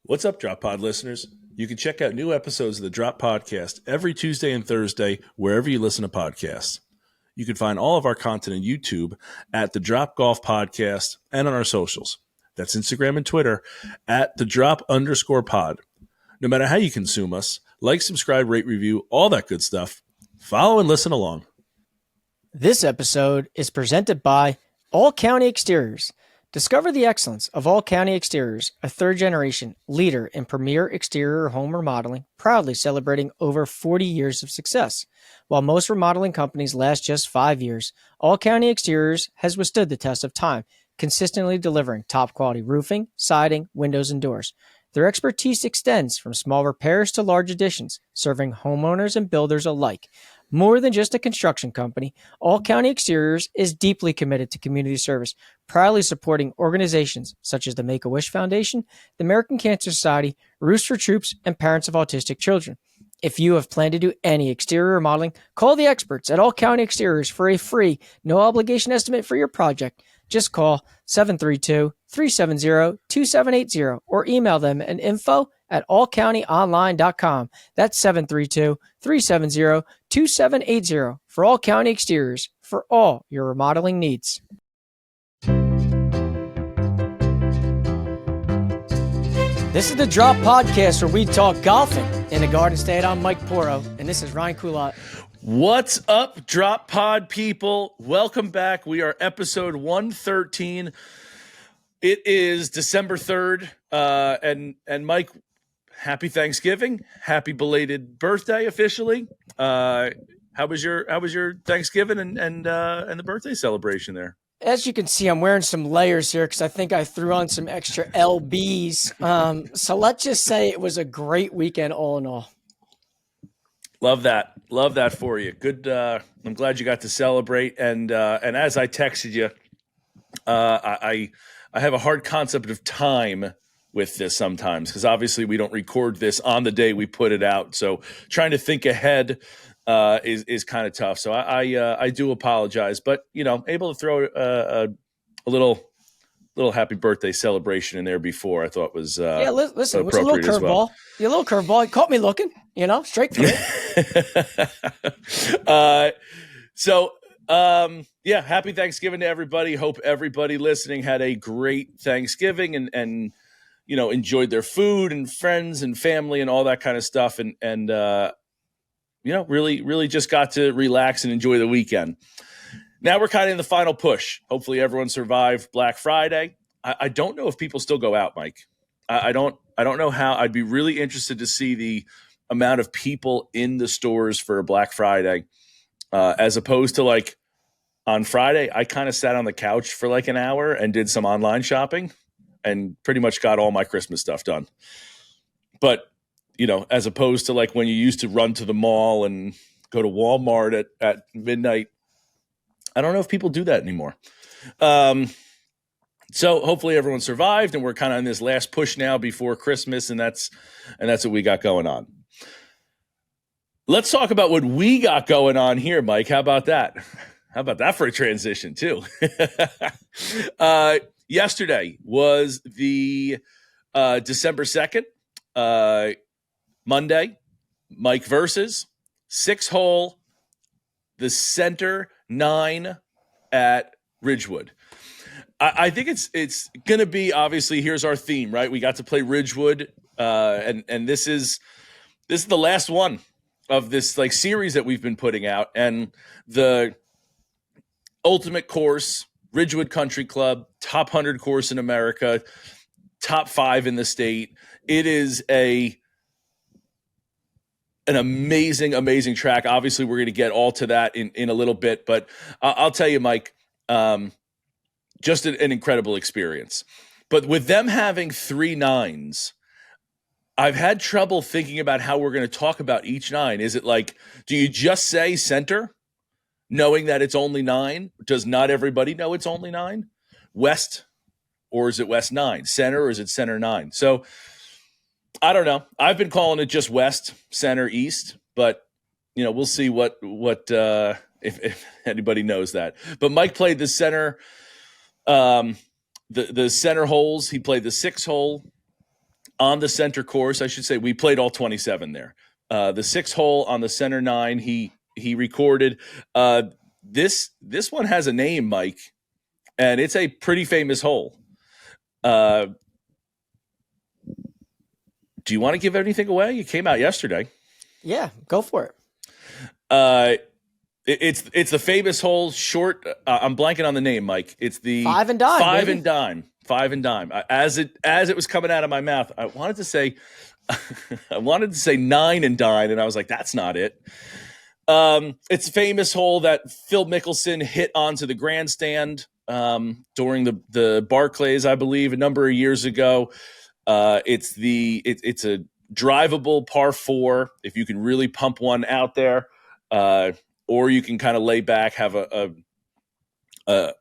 What's up, Drop Pod listeners? You can check out new episodes of the Drop Podcast every Tuesday and Thursday wherever you listen to podcasts. You can find all of our content on YouTube at the Drop Golf Podcast and on our socials. That's Instagram and Twitter at the Drop_pod. No matter how you consume us, like, subscribe, rate, review, all that good stuff. Follow and listen along. This episode is presented by All County Exteriors. Discover the excellence of All County Exteriors, a third-generation leader in premier exterior home remodeling, proudly celebrating over 40 years of success. While most remodeling companies last just 5 years, All County Exteriors has withstood the test of time, consistently delivering top-quality roofing, siding, windows, and doors. Their expertise extends from small repairs to large additions, serving homeowners and builders alike. More than just a construction company, All County Exteriors is deeply committed to community service, proudly supporting organizations such as the Make-A-Wish Foundation, the American Cancer Society, Roofs for Troops, and Parents of Autistic Children. If you have planned to do any exterior remodeling, call the experts at All County Exteriors for a free, no-obligation estimate for your project. Just call 732-370-2780 or email them at info@allcountyonline.com. That's 732-370-2780 for All County Exteriors for all your remodeling needs. This is the Drop Podcast where we talk golfing in the Garden State. I'm Mike Poro, and this is Ryan Coulott. What's up, Drop Pod people? Welcome back. We are episode 113. It is December 3rd. And Mike, happy Thanksgiving. Happy belated birthday officially. How was your Thanksgiving and the birthday celebration there? As you can see, I'm wearing some layers here because I think I threw on some extra LBs. So let's just say it was a great weekend all in all. Love that for you. Good. I'm glad you got to celebrate. And as I texted you, I have a hard concept of time with this sometimes because obviously we don't record this on the day we put it out. So trying to think ahead is kind of tough. So I do apologize, but able to throw a little happy birthday celebration in there before I thought was listen, it was a little curveball. Well. A little curveball. It caught me looking, straight through. Happy Thanksgiving to everybody. Hope everybody listening had a great Thanksgiving and enjoyed their food and friends and family and all that kind of stuff and really just got to relax and enjoy the weekend. Now we're kind of in the final push. Hopefully everyone survived Black Friday. I don't know if people still go out, Mike. I don't know how. I'd be really interested to see the amount of people in the stores for Black Friday as opposed to like on Friday. I kind of sat on the couch for like an hour and did some online shopping and pretty much got all my Christmas stuff done. But as opposed to like when you used to run to the mall and go to Walmart at midnight, I don't know if people do that anymore. So hopefully everyone survived and we're kind of in this last push now before Christmas. And that's what we got going on. Let's talk about what we got going on here, Mike. How about that? How about that for a transition too? Yesterday was the December 2nd, Monday, Mike versus 6-hole, the center 9 at Ridgewood. I think it's going to be, obviously, here's our theme, right? We got to play Ridgewood, and this is the last one of this like series that we've been putting out, and the ultimate course, Ridgewood Country Club, top 100 course in America, top 5 in the state. It is an amazing track. Obviously, we're going to get all to that in a little bit, but I'll tell you, Mike, just an incredible experience. But with them having 3 9s, I've had trouble thinking about how we're going to talk about each 9. Is it like, do you just say center, knowing that it's only 9? Does not everybody know it's only 9? West, or is it West 9? Center, or is it center 9? So I don't know. I've been calling it just West, Center, East, but we'll see what if anybody knows that. But Mike played the center, the center holes. He played the 6 hole, on the center course, I should say. We played all 27 there. The 6th hole on the center 9, he recorded. This one has a name, Mike, and it's a pretty famous hole. Do you want to give anything away? You came out yesterday. Yeah, go for it. It's the famous hole. Short. I'm blanking on the name, Mike. It's the Five and dime. Five baby. and dime. Five and dime. As it was coming out of my mouth, I wanted to say, 9 and dine, and I was like, that's not it. It's a famous hole that Phil Mickelson hit onto the grandstand during the Barclays, I believe, a number of years ago. It's a drivable par 4 if you can really pump one out there, or you can kind of lay back, have a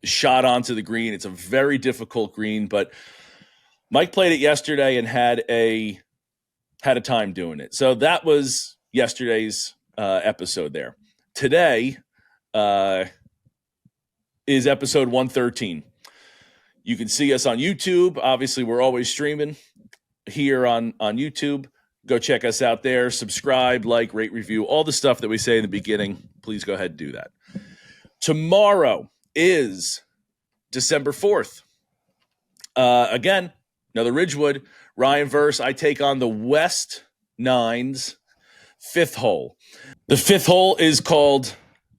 shot onto the green. It's a very difficult green, but Mike played it yesterday and had a time doing it. So that was yesterday's episode there. Today is episode 113. You can see us on YouTube. Obviously, we're always streaming here on YouTube. Go check us out there. Subscribe, like, rate, review, all the stuff that we say in the beginning. Please go ahead and do that. Tomorrow is December 4th. Again, another Ridgewood. Ryan Verse. I take on the West Nines 5th hole. The 5th hole is called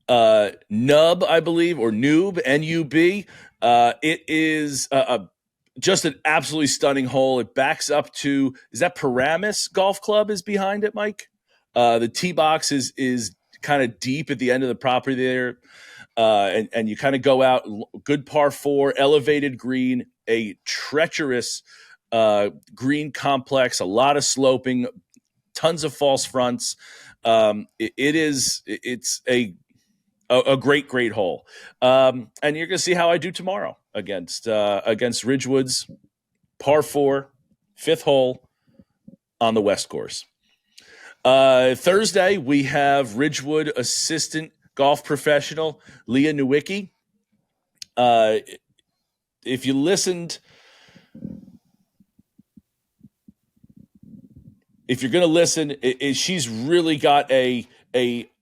Nub, I believe, or Noob, N-U-B. It is just an absolutely stunning hole. It backs up to, is that Paramus Golf Club is behind it, Mike? The tee box is kind of deep at the end of the property there. And you kind of go out, good par 4, elevated green, a treacherous green complex, a lot of sloping, tons of false fronts. It's a great hole. And you're going to see how I do tomorrow against Ridgewood's par 4, 5th hole on the West course. Thursday, we have Ridgewood assistant golf professional Leah Nowicki. If you listened, if you're going to listen, she's really got a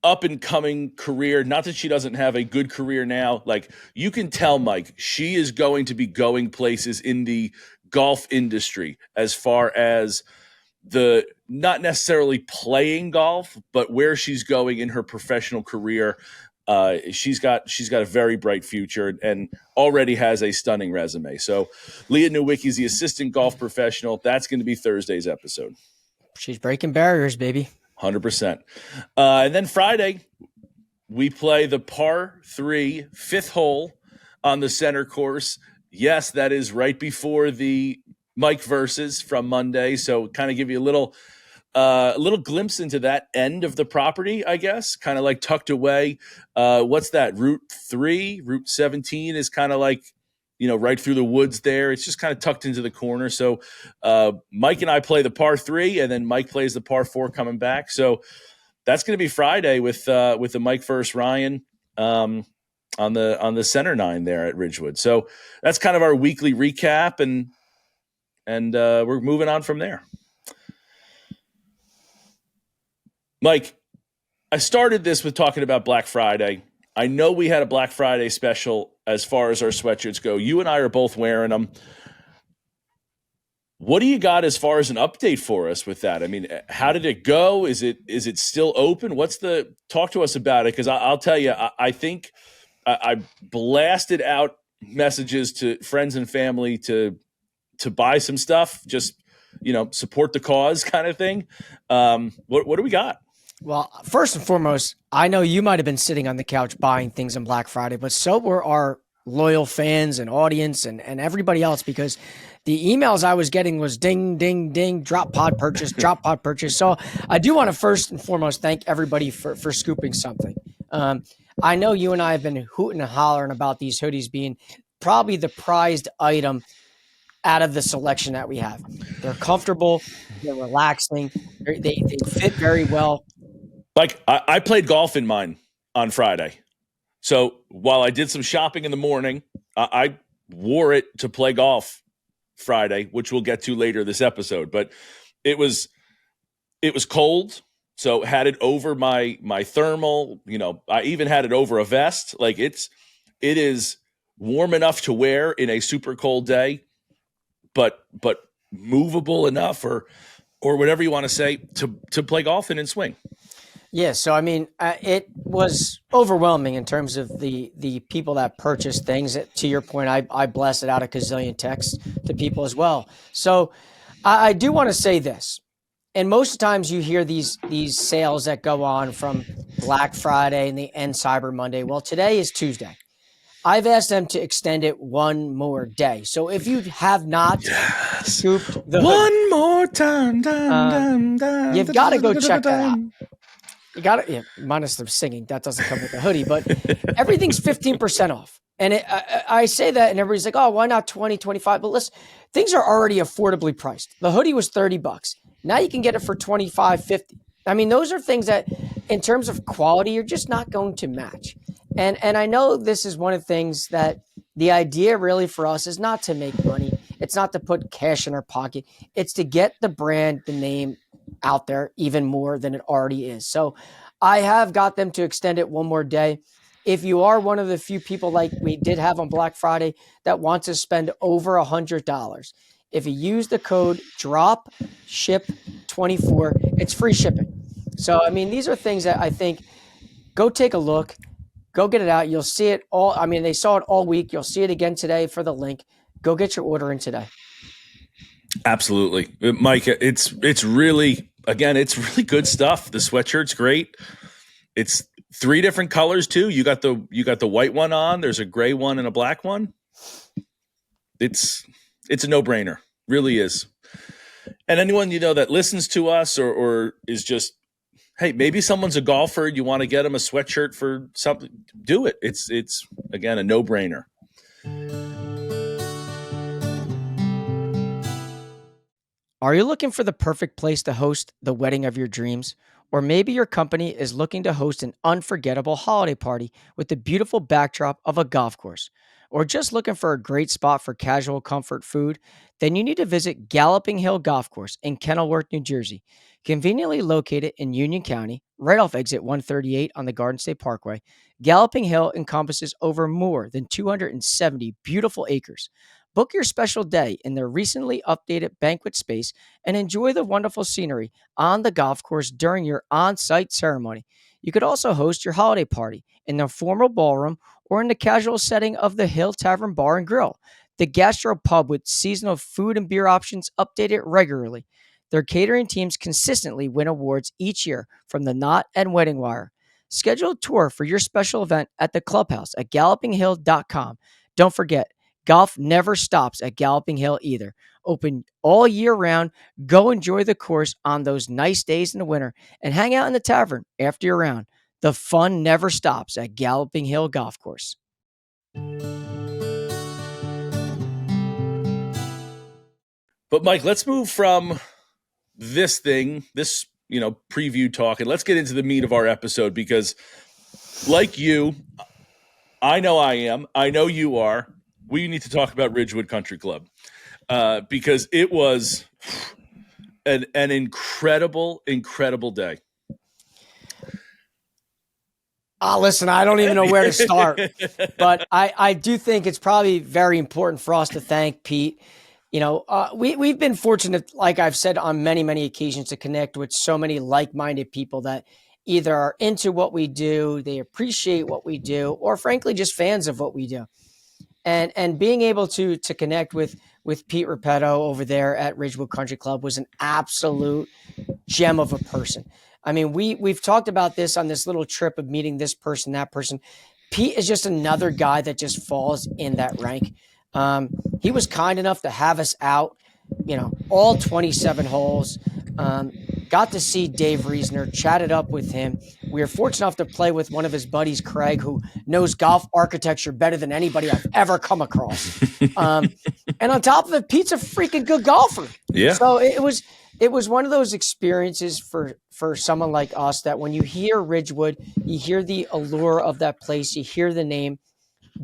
up and coming career. Not that she doesn't have a good career now. Like, you can tell, Mike, she is going to be going places in the golf industry as far as the, not necessarily playing golf, but where she's going in her professional career. She's got a very bright future and already has a stunning resume. So Leah Nowicki is the assistant golf professional. That's going to be Thursday's episode. She's breaking barriers, baby. 100%. And then Friday, we play the par 3 5th hole on the center course. Yes, that is right before the Mike Versus from Monday. So kind of give you a little glimpse into that end of the property, I guess, kind of like tucked away. What's that? Route 3, Route 17 is kind of like, right through the woods there. It's just kind of tucked into the corner. So Mike and I play the par 3, and then Mike plays the par 4 coming back. So that's going to be Friday with the Mike versus Ryan on the center 9 there at Ridgewood. So that's kind of our weekly recap, and we're moving on from there. Mike, I started this with talking about Black Friday. I know we had a Black Friday special as far as our sweatshirts go. You and I are both wearing them. What do you got as far as an update for us with that? I mean, how did it go? Is it still open? Talk to us about it, because I'll tell you, I think I blasted out messages to friends and family to buy some stuff, just, support the cause kind of thing. What do we got? Well, first and foremost, I know you might have been sitting on the couch buying things on Black Friday, but so were our loyal fans and audience and everybody else, because the emails I was getting was ding, ding, ding, drop pod purchase, drop pod purchase. So I do want to first and foremost thank everybody for scooping something. I know you and I have been hooting and hollering about these hoodies being probably the prized item out of the selection that we have. They're comfortable, they're relaxing, they fit very well. Like, I played golf in mine on Friday. So while I did some shopping in the morning, I wore it to play golf Friday, which we'll get to later this episode. But it was cold, so had it over my thermal. I even had it over a vest. Like it is warm enough to wear in a super cold day, but movable enough, or whatever you want to say, to play golf in and swing. Yeah, so I mean, it was overwhelming in terms of the people that purchased things. To your point, I blasted out a gazillion texts to people as well. So I do want to say this, and most times you hear these sales that go on from Black Friday and the end Cyber Monday. Well, today is Tuesday. I've asked them to extend it one more day. So if you have not scooped the one more time, you've got to go check that out. You got to, minus the singing. That doesn't come with the hoodie, but everything's 15% off. And I say that and everybody's like, oh, why not 20, 25? But listen, things are already affordably priced. The hoodie was $30. Now you can get it for 25, 50. I mean, those are things that in terms of quality, you're just not going to match. And I know this is one of the things that the idea really for us is not to make money. It's not to put cash in our pocket. It's to get the brand, the name out there even more than it already is. So I have got them to extend it one more day. If you are one of the few people like we did have on Black Friday that wants to spend over $100, if you use the code DROPSHIP24, it's free shipping. So, I mean, these are things that I think go take a look, go get it out. You'll see it all. I mean, they saw it all week. You'll see it again today for the link. Go get your order in today. Absolutely. Mike, it's really, again, it's really good stuff. The sweatshirt's great. It's 3 different colors too. You got the white one on, there's a gray one and a black one. It's a no-brainer. Really is. And anyone that listens to us or is just, hey, maybe someone's a golfer, you want to get them a sweatshirt for something, do it. It's again a no-brainer. Are you looking for the perfect place to host the wedding of your dreams? Or maybe your company is looking to host an unforgettable holiday party with the beautiful backdrop of a golf course? Or just looking for a great spot for casual comfort food? Then you need to visit Galloping Hill Golf Course in Kenilworth, New Jersey. Conveniently located in Union County, right off exit 138 on the Garden State Parkway, Galloping Hill encompasses over more than 270 beautiful acres. Book your special day in their recently updated banquet space and enjoy the wonderful scenery on the golf course during your on-site ceremony. You could also host your holiday party in the formal ballroom or in the casual setting of the Hill Tavern Bar and Grill, the gastro pub with seasonal food and beer options updated regularly. Their catering teams consistently win awards each year from the Knot and Wedding Wire. Schedule a tour for your special event at the clubhouse at gallopinghill.com. Don't forget, golf never stops at Galloping Hill either. Open all year round. Go enjoy the course on those nice days in the winter and hang out in the tavern after your round. The fun never stops at Galloping Hill Golf Course. But Mike, let's move from this preview talk, and let's get into the meat of our episode, because like you, I know you are. We need to talk about Ridgewood Country Club because it was an incredible day. Listen, I don't even know where to start, but I do think it's probably very important for us to thank Pete. We've been fortunate, like I've said on many, many occasions, to connect with so many like-minded people that either are into what we do, they appreciate what we do, or frankly, just fans of what we do. And being able to connect with Pete Repetto over there at Ridgewood Country Club was an absolute gem of a person. I mean, we've talked about this on this little trip of meeting this person, that person. Pete is just another guy that just falls in that rank. He was kind enough to have us out, all 27 holes. Got to see Dave Reisner, chatted up with him. We were fortunate enough to play with one of his buddies, Craig, who knows golf architecture better than anybody I've ever come across. And on top of it, Pete's a freaking good golfer. Yeah. So it was one of those experiences for someone like us that when you hear Ridgewood, you hear the allure of that place, you hear the name.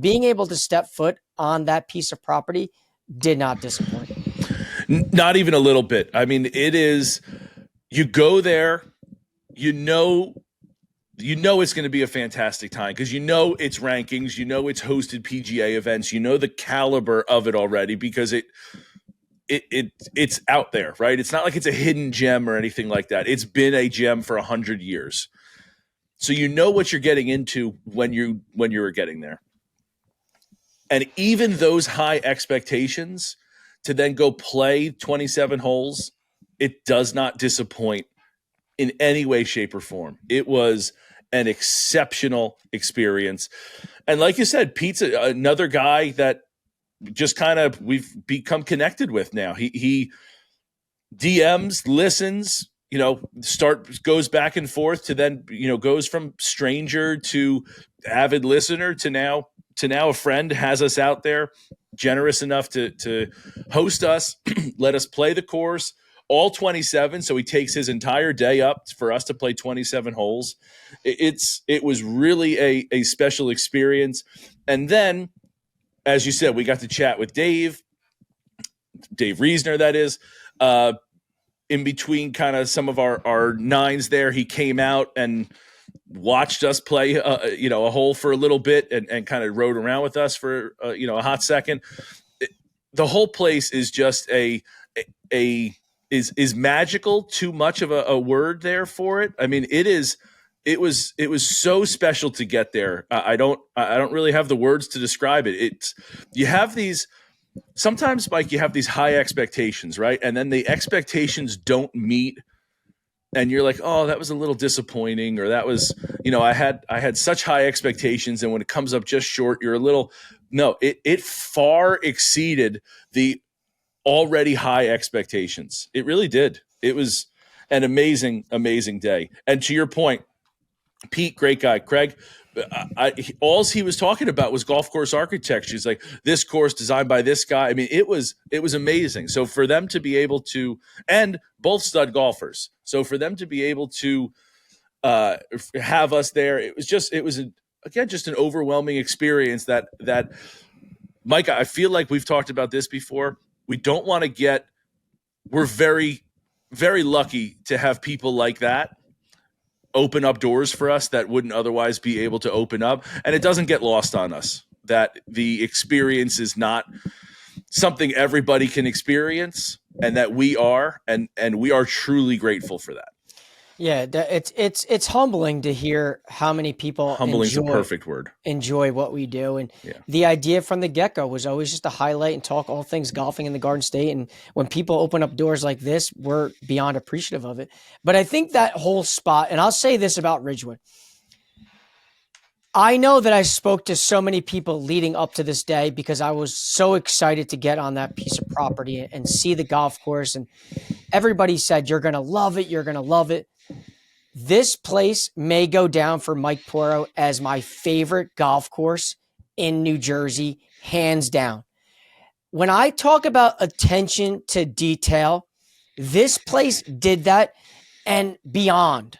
Being able to step foot on that piece of property did not disappoint. Not even a little bit. I mean, it is, you go there, you know it's going to be a fantastic time because its rankings, it's hosted PGA events, the caliber of it already because it's out there, right? It's not like it's a hidden gem or anything like that. It's been a gem for 100 years. So what you're getting into when you were getting there. And even those high expectations to then go play 27 holes, it does not disappoint in any way, shape, or form. It was an exceptional experience. And like you said, Pete's another guy that just kind of we've become connected with now. He DMs, listens, goes back and forth to then, goes from stranger to avid listener to now a friend, has us out there, generous enough to host us, let us play the course, all 27. So he takes his entire day up for us to play 27 holes. It was really a special experience. And then, as you said, we got to chat with Dave Reesner, that is, in between kind of some of our nines there. He came out and watched us play, a hole for a little bit and kind of rode around with us for, a hot second. The whole place is just is magical. Too much of a word there for it. I mean, it was so special to get there. I don't really have the words to describe it. You have these, sometimes, Mike, you have these high expectations, right? And then the expectations don't meet, and you're like, oh, that was a little disappointing, or that was, I had such high expectations, and when it comes up just short, you're a little, no, it far exceeded the already high expectations. It really did. It was an amazing, amazing day. And to your point, Pete, great guy. Craig, all he was talking about was golf course architecture. He's like, this course designed by this guy. I mean, it was amazing. So for them to be able to, and both stud golfers, so for them to be able to have us there, it was again just an overwhelming experience. That Mike, I feel like we've talked about this before. We don't want to get. We're very, very lucky to have people like that open up doors for us that wouldn't otherwise be able to open up. And it doesn't get lost on us that the experience is not something everybody can experience, and that we are, and we are truly grateful for that. Yeah, it's humbling to hear how many people Humbling is a perfect word. Enjoy what we do. And the idea from the get-go was always just to highlight and talk all things golfing in the Garden State. And when people open up doors like this, we're beyond appreciative of it. But I think that whole spot, and I'll say this about Ridgewood, I know that I spoke to so many people leading up to this day because I was so excited to get on that piece of property and see the golf course. And everybody said, you're going to love it. You're going to love it. This place may go down for Mike Poro as my favorite golf course in New Jersey, hands down. When I talk about attention to detail, this place did that and beyond,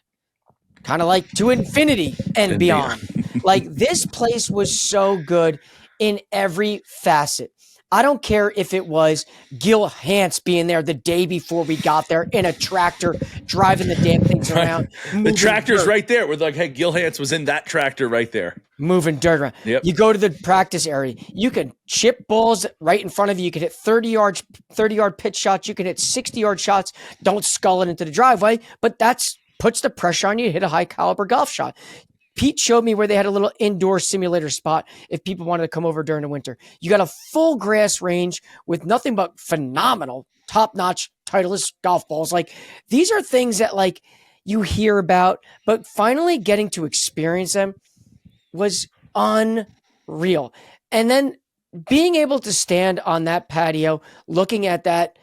kind of like to infinity and beyond. Like, this place was so good in every facet. I don't care if it was Gil Hance being there the day before we got there in a tractor, driving the damn things around. The tractor's right there. We're like, hey, Gil Hance was in that tractor right there. Moving dirt around. Yep. You go to the practice area. You can chip balls right in front of you. You can hit 30-yard pitch shots. You can hit 60-yard shots. Don't scull it into the driveway, but puts the pressure on you to hit a high-caliber golf shot. Pete showed me where they had a little indoor simulator spot if people wanted to come over during the winter. You got a full grass range with nothing but phenomenal, top-notch, Titleist golf balls. Like, these are things that, like, you hear about, but finally getting to experience them was unreal. And then being able to stand on that patio, looking at that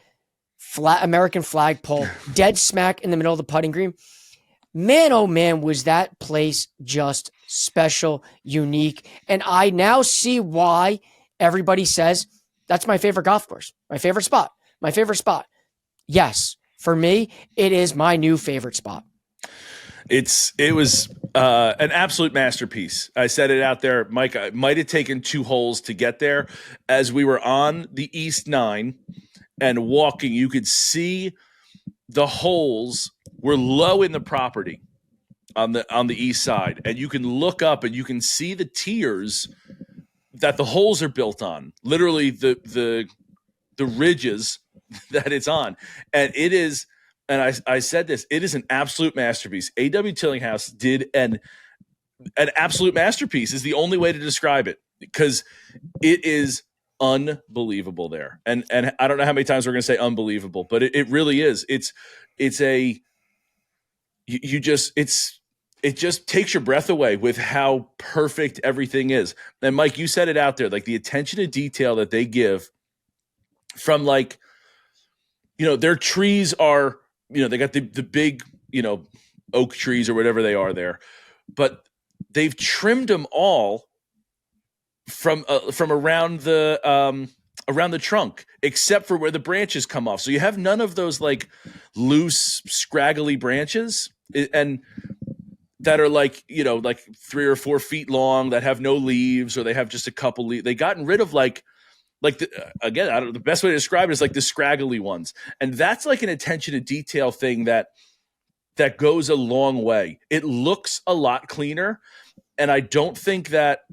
American flagpole dead smack in the middle of the putting green, man, oh man, was that place just special, unique. And I now see why everybody says that's my favorite golf course, my favorite spot. Yes, for me, it is my new favorite spot. It was an absolute masterpiece. I said it out there, Mike. I might have taken 2 holes to get there as we were on the East 9. and walking, you could see the holes were low in the property on the east side, and you can look up and you can see the tiers that the holes are built on, literally the ridges that it's on. And it is, and I said this, it is an absolute masterpiece. A.W. Tillinghouse did an absolute masterpiece is the only way to describe it, because it is unbelievable there. And I don't know how many times we're going to say unbelievable, but it really is. It's a, you just, it just takes your breath away with how perfect everything is. And Mike, you said it out there, like the attention to detail that they give from, like, their trees are, they got the big, oak trees or whatever they are there, but they've trimmed them all from around the trunk, except for where the branches come off. So you have none of those like loose, scraggly branches, and that are like 3 or 4 feet long, that have no leaves, or they have just a couple leaves. They gotten rid of again, I don't know, the best way to describe it is like the scraggly ones. And that's like an attention to detail thing that goes a long way. It looks a lot cleaner. And I don't think that's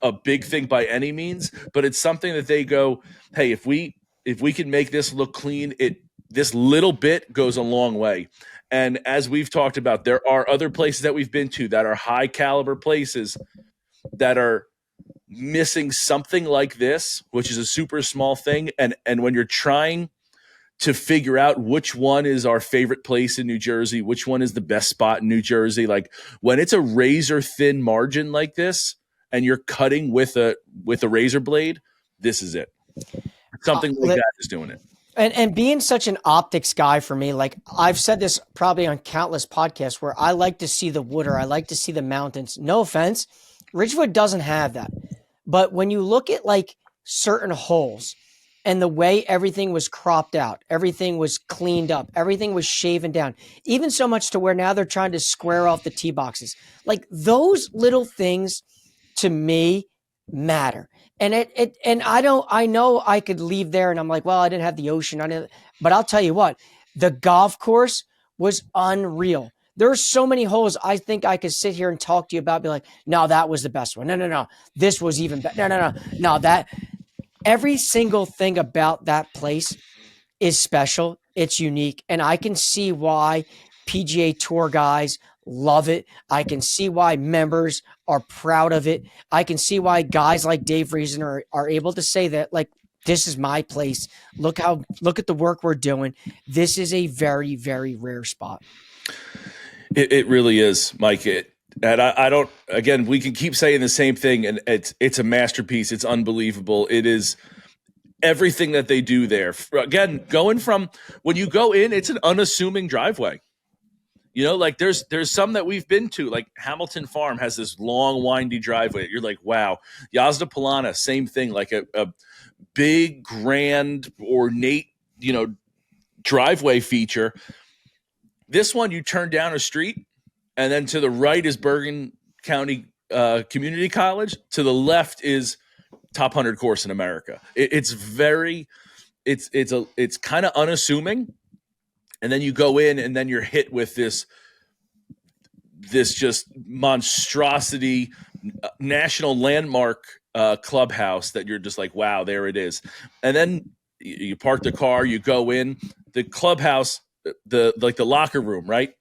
a big thing by any means, but it's something that they go, hey, if we can make this look clean, this little bit goes a long way. And as we've talked about, there are other places that we've been to that are high caliber places that are missing something like this, which is a super small thing. And when you're trying to figure out which one is our favorite place in New Jersey, which one is the best spot in New Jersey, like when it's a razor thin margin like this and you're cutting with a razor blade, this is it. Something like that is doing it. And being such an optics guy for me, like I've said this probably on countless podcasts, where I like to see the wood, or I like to see the mountains. No offense, Ridgewood doesn't have that. But when you look at like certain holes and the way everything was cropped out, everything was cleaned up, everything was shaven down, even so much to where now they're trying to square off the tee boxes. Like those little things to me matter. And I know I could leave there and I'm like, well, I didn't have the ocean. But I'll tell you what, the golf course was unreal. There are so many holes I think I could sit here and talk to you about, be like, no, that was the best one. No. This was even better. No. That every single thing about that place is special. It's unique. And I can see why PGA Tour guys love it. I can see why members are proud of it. I can see why guys like Dave Reason are able to say that, like, this is my place. Look at the work we're doing. This is a very, very rare spot. It really is, Mike. And I don't, again, we can keep saying the same thing, and it's a masterpiece. It's unbelievable. It is everything that they do there. Again, going from when you go in, it's an unassuming driveway. Like there's some that we've been to, like Hamilton Farm has this long, windy driveway. You're like, wow. Yazda Polana, same thing, like a big, grand, ornate, driveway feature. This one, you turn down a street, and then to the right is Bergen County Community College. To the left is top 100 course in America. It's kind of unassuming. And then you go in, and then you're hit with this just monstrosity, national landmark clubhouse that you're just like, wow, there it is. And then you park the car, you go in, the clubhouse, the locker room, right?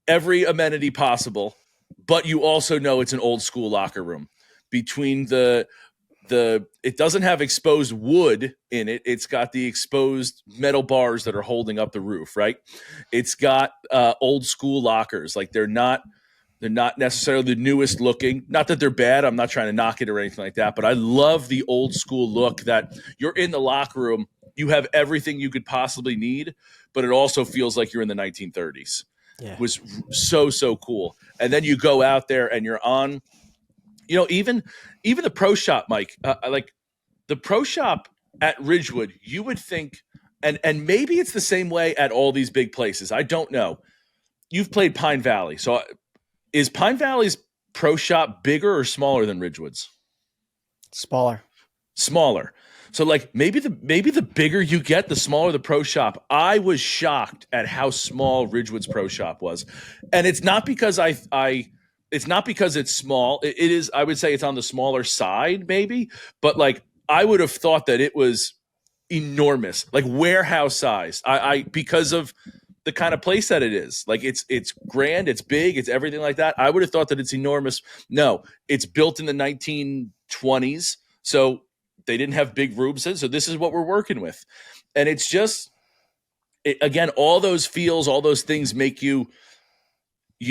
Every amenity possible, but you also know it's an old school locker room. Between it doesn't have exposed wood in it. It's got the exposed metal bars that are holding up the roof, right? It's got old school lockers. Like they're not necessarily the newest looking. Not that they're bad. I'm not trying to knock it or anything like that, but I love the old school look that you're in the locker room. You have everything you could possibly need, but it also feels like you're in the 1930s. Yeah. It was so cool. And then you go out there and you're on, even the pro shop, Mike, like the pro shop at Ridgewood, you would think, and maybe it's the same way at all these big places. I don't know. You've played Pine Valley. So is Pine Valley's pro shop bigger or smaller than Ridgewood's? Smaller. So like maybe the bigger you get, the smaller the pro shop. I was shocked at how small Ridgewood's pro shop was. And it's not because it's not because it's small. It is, I would say it's on the smaller side maybe, but like I would have thought that it was enormous, like warehouse size. I because of the kind of place that it is. Like it's grand, it's big, it's everything like that. I would have thought that it's enormous. No, it's built in the 1920s. So they didn't have big rooms. So this is what we're working with. And it's just again, all those feels, all those things make you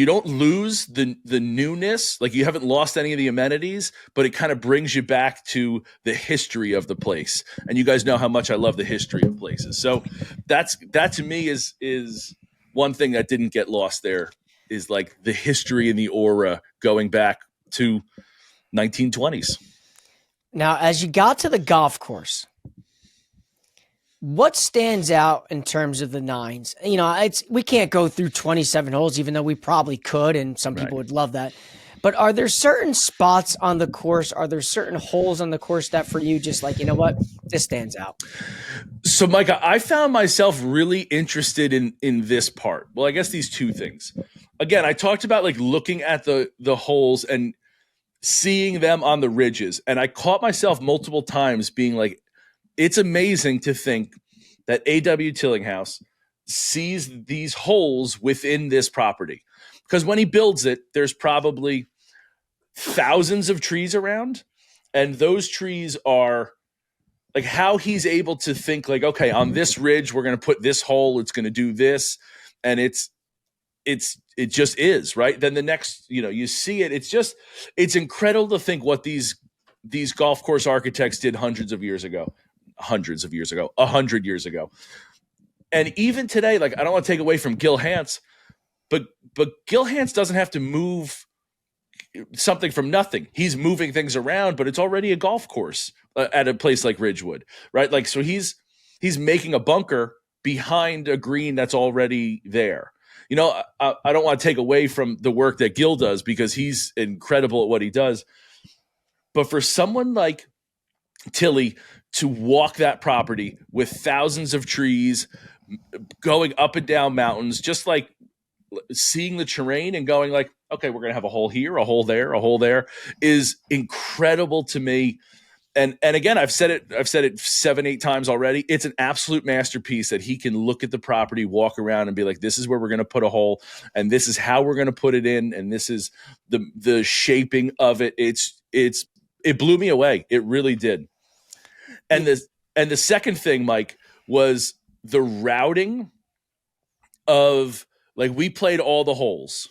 don't lose the newness, like you haven't lost any of the amenities, but it kind of brings you back to the history of the place. And you guys know how much I love the history of places. So that to me is one thing that didn't get lost there, is like the history and the aura going back to 1920s. Now, as you got to the golf course, what stands out in terms of the nines? You know, we can't go through 27 holes, even though we probably could, and some people would love that. But are there certain spots on the course? Are there certain holes on the course that for you, just like, you know what, this stands out? So, Micah, I found myself really interested in this part. Well, I guess these two things. Again, I talked about like looking at the holes and seeing them on the ridges, and I caught myself multiple times being like, it's amazing to think that A.W. Tillinghouse sees these holes within this property. Because when he builds it, there's probably thousands of trees around. And those trees are like how he's able to think like, okay, on this ridge, we're going to put this hole. It's going to do this. And it just is, right? Then the next, you see it. It's incredible to think what these golf course architects did hundreds of years ago. 100 years ago. And even today, like I don't want to take away from Gil Hance, but Gil Hance doesn't have to move something from nothing. He's moving things around, but it's already a golf course at a place like Ridgewood, right? Like, so he's making a bunker behind a green that's already there. I don't want to take away from the work that Gil does because he's incredible at what he does. But for someone like Tilly to walk that property with thousands of trees going up and down mountains, just like seeing the terrain and going like, okay, we're going to have a hole here, a hole there, a hole there, is incredible to me. And again, I've said it 7-8 times already. It's an absolute masterpiece that he can look at the property, walk around and be like, this is where we're going to put a hole and this is how we're going to put it in. And this is the shaping of it. It blew me away. It really did. And the second thing, Mike, was the routing of, like, we played all the holes.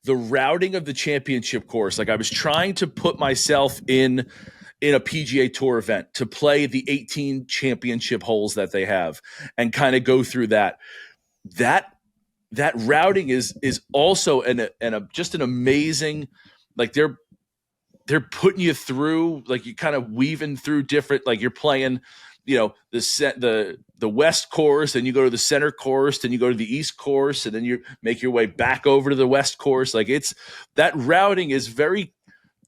The routing of the championship course, like I was trying to put myself in a PGA Tour event to play the 18 championship holes that they have and kind of go through that. That routing is also just an amazing, like they're putting you through, like you kind of weaving through different, like you're playing, the west course, and you go to the center course, and you go to the east course, and then you make your way back over to the west course. Like that routing is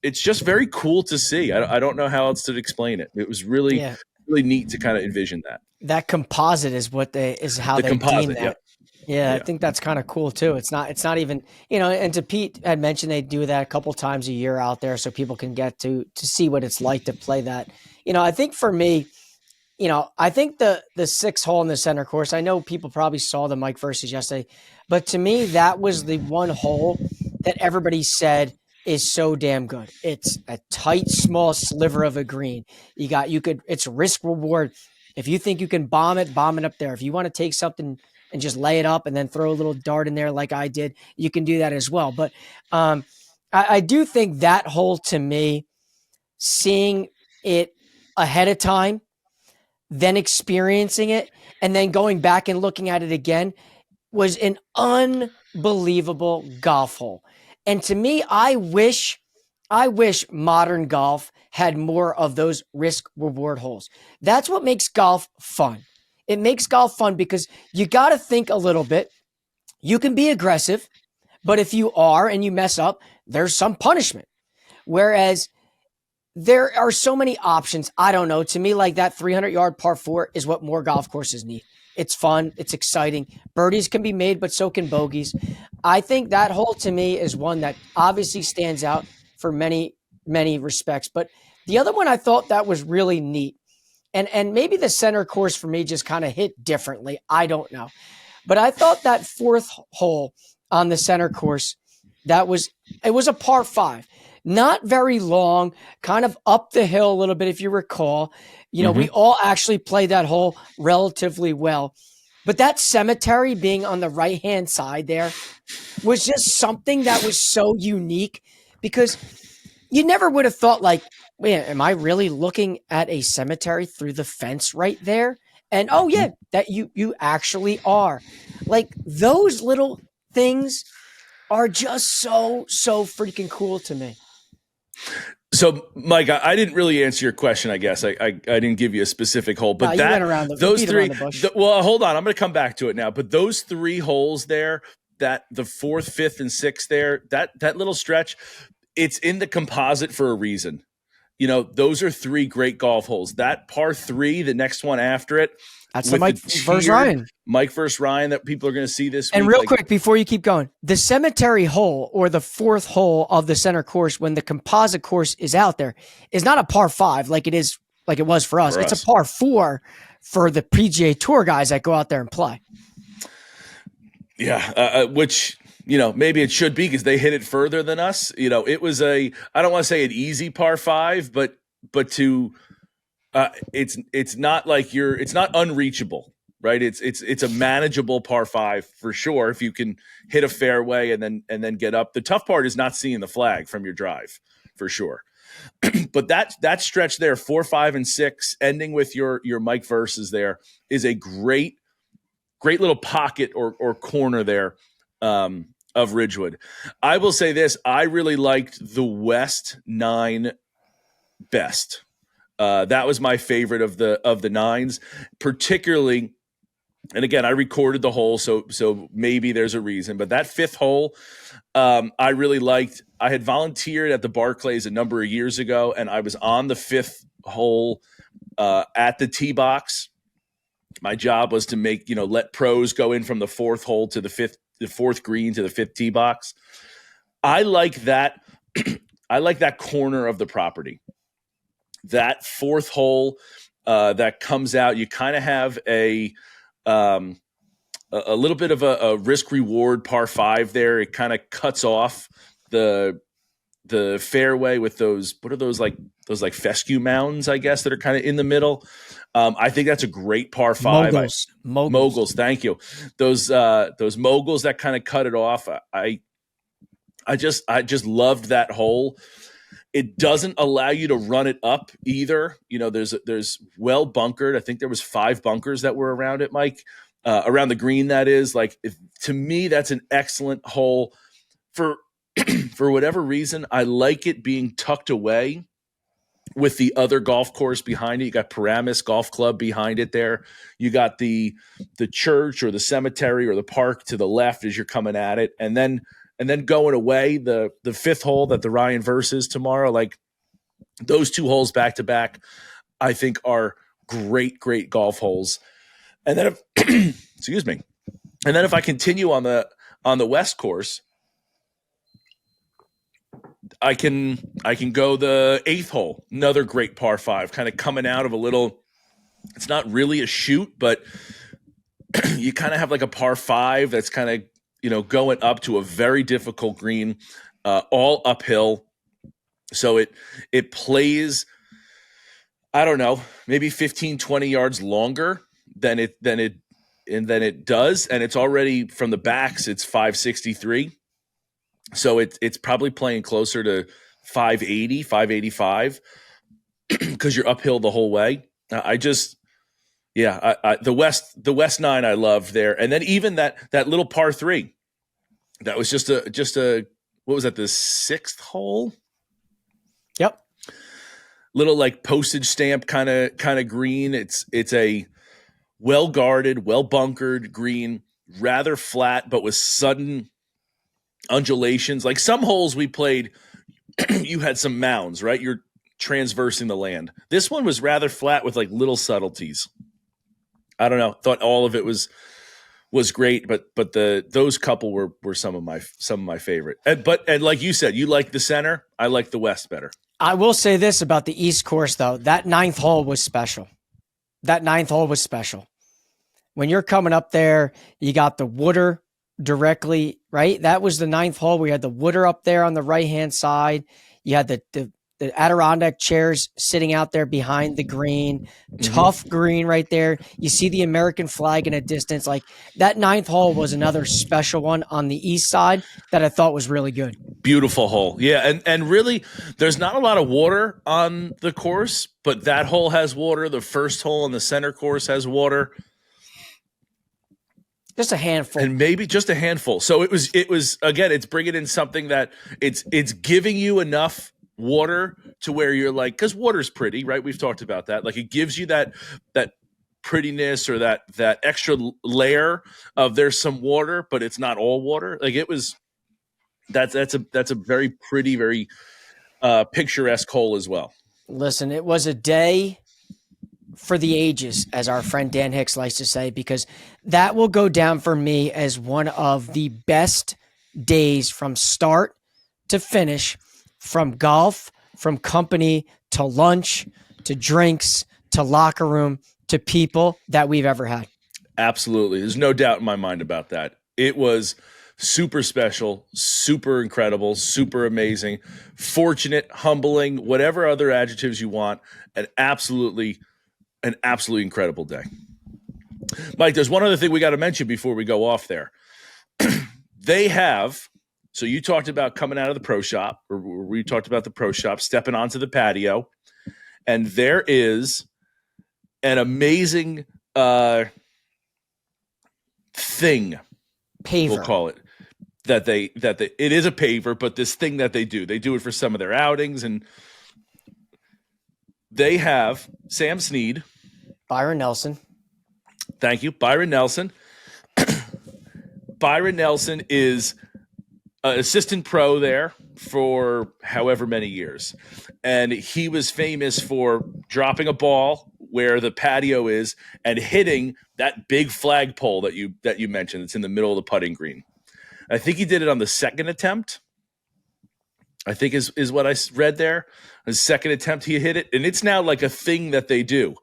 it's just very cool to see. I don't know how else to explain it. It was really, really neat to kind of envision that. That composite is how they deem that. Yep. Yeah, I think that's kind of cool too. It's not even, and to Pete had mentioned they do that a couple times a year out there so people can get to see what it's like to play that. I think for me, I think the 6 hole in the center course, I know people probably saw the Mike versus yesterday, but to me, that was the one hole that everybody said is so damn good. It's a tight, small sliver of a green. It's risk reward. If you think you can bomb it up there. If you want to take something and just lay it up and then throw a little dart in there like I did, you can do that as well. But I do think that hole, to me, seeing it ahead of time, then experiencing it, and then going back and looking at it again, was an unbelievable golf hole. And to me, I wish modern golf had more of those risk reward holes. That's what makes golf fun. It makes golf fun because you got to think a little bit. You can be aggressive, but if you are and you mess up, there's some punishment. Whereas there are so many options. I don't know. To me, like that 300-yard par four is what more golf courses need. It's fun. It's exciting. Birdies can be made, but so can bogeys. I think that hole to me is one that obviously stands out for many, many respects. But the other one I thought that was really neat, and maybe the center course for me just kind of hit differently. I don't know. But I thought that fourth hole on the center course, it was a par five, not very long, kind of up the hill a little bit, if you recall. We all actually played that hole relatively well. But that cemetery being on the right-hand side there was just something that was so unique because you never would have thought like, man, am I really looking at a cemetery through the fence right there? And oh yeah, that you actually are. Like those little things are just so freaking cool to me. So, Mike, I didn't really answer your question. I guess I didn't give you a specific hole, but you went around those three. around the bush. Well, hold on, I'm going to come back to it now. But those three holes there, that the fourth, fifth, and sixth there, that little stretch, it's in the composite for a reason. Those are three great golf holes. That par three, the next one after it, that's the Mike versus Ryan. Mike versus Ryan that people are going to see this week. And real quick, before you keep going, the cemetery hole or the fourth hole of the center course, when the composite course is out there, is not a par five like it was for us. It's a par four for the PGA Tour guys that go out there and play. Yeah, which maybe it should be because they hit it further than us. It was I don't want to say an easy par five, but to it's not like it's not unreachable, right? It's a manageable par five for sure if you can hit a fairway and then get up. The tough part is not seeing the flag from your drive, for sure. But that stretch there, 4, 5, and 6, ending with your Mike versus there, is a great little pocket or corner there of Ridgewood. I will say this: I really liked the West 9 best. That was my favorite of the nines, particularly. And again, I recorded the hole, so maybe there's a reason. But that fifth hole, I really liked. I had volunteered at the Barclays a number of years ago, and I was on the fifth hole at the tee box. My job was to let pros go in from the fourth hole to the fourth green to the fifth tee box. I like that. I like that corner of the property. That fourth hole that comes out, you kind of have a little bit of a risk reward par five there. It kind of cuts off the fairway with those. What are those like fescue mounds, I guess, that are kind of in the middle. I think that's a great par five. Moguls. Thank you. Those moguls that kind of cut it off. I just loved that hole. It doesn't allow you to run it up either. There's well bunkered. I think there was 5 bunkers that were around it, Mike, around the green. That is to me, that's an excellent hole for whatever reason. I like it being tucked away with the other golf course behind it. You got Paramus Golf Club behind it there. You got the church or the cemetery or the park to the left as you're coming at it. And then going away, the fifth hole that the Ryan versus tomorrow, like those 2 holes back to back, I think are great golf holes. And then excuse me. And then if I continue on the West course, I can go the 8th hole, another great par 5, kind of coming out of a little. It's not really a shoot, but you kind of have like a par 5 that's kind of going up to a very difficult green, all uphill. So it plays, I don't know, maybe 15, 20 yards longer than it does, and it's already from the backs. It's 563. So it's probably playing closer to 580, 585 because you're uphill the whole way. The West 9 I loved there, and then even that little par 3, that was just a what was that, the 6th hole? Yep. Little like postage stamp kind of green. It's a well guarded, well bunkered green, rather flat, but with sudden undulations. Like some holes we played, you had some mounds, right? You're transversing the land. This one was rather flat with like little subtleties. I don't know. Thought all of it was great, but those couple were some of my favorite. And like you said, you like the center. I like the west better. I will say this about the East course, though. That ninth hole was special. When you're coming up there, you got the water directly, right? That was the ninth hole. We had the water up there on the right-hand side. You had the Adirondack chairs sitting out there behind the green. Tough green right there. You see the American flag in a distance. Like, that ninth hole was another special one on the east side that I thought was really good. Beautiful hole. Yeah, and really, there's not a lot of water on the course, but that hole has water. The first hole in the center course has water. Just a handful. And maybe just a handful. So it was again, it's bringing in something that it's giving you enough water to where you're like, because water's pretty, right? We've talked about that. Like, it gives you that prettiness or that extra layer of there's some water, but it's not all water. Like, it was that's a very pretty, very picturesque hole as well. Listen, it was a day for the ages, as our friend Dan Hicks likes to say, because that will go down for me as one of the best days from start to finish, from golf, from company to lunch, to drinks, to locker room, to people that we've ever had. Absolutely. There's no doubt in my mind about that. It was super special, super incredible, super amazing, fortunate, humbling, whatever other adjectives you want, an absolutely incredible day. Mike, there's one other thing we got to mention before we go off there. They have, so you talked about coming out of the pro shop, or we talked about the pro shop, stepping onto the patio, and there is an amazing thing, paver, we'll call it, that it is a paver, but this thing that they do it for some of their outings, and they have Sam Snead, Byron Nelson. Thank you, Byron Nelson. Byron Nelson is an assistant pro there for however many years, and he was famous for dropping a ball where the patio is and hitting that big flagpole that you mentioned. It's in the middle of the putting green. I think he did it on the second attempt. I think is what I read there. His second attempt, he hit it, and it's now like a thing that they do.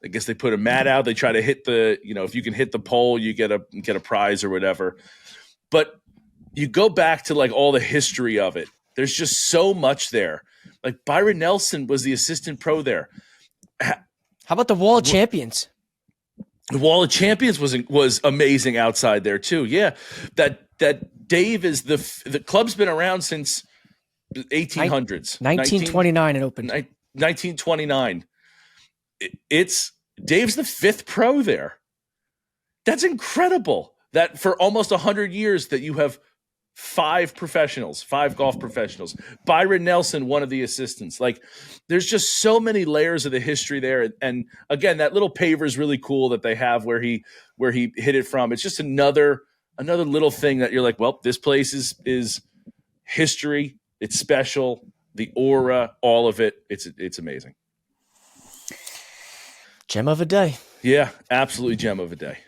I guess they put a mat out. They try to hit if you can hit the pole, you get a prize or whatever. But you go back to like all the history of it. There's just so much there. Like, Byron Nelson was the assistant pro there. How about the Wall of Champions? The Wall of Champions was amazing outside there too. Yeah, that Dave is the club's been around since 1800s. 1929 it opened. 1929. It's Dave's the fifth pro there. That's incredible. That for almost 100 years that you have five golf professionals. Byron Nelson, one of the assistants. Like, there's just so many layers of the history there. And again, that little paver is really cool that they have where he hit it from. It's just another little thing that you're like, well, this place is history. It's special. The aura, all of it. It's amazing. Gem of a day. Yeah, absolutely gem of a day.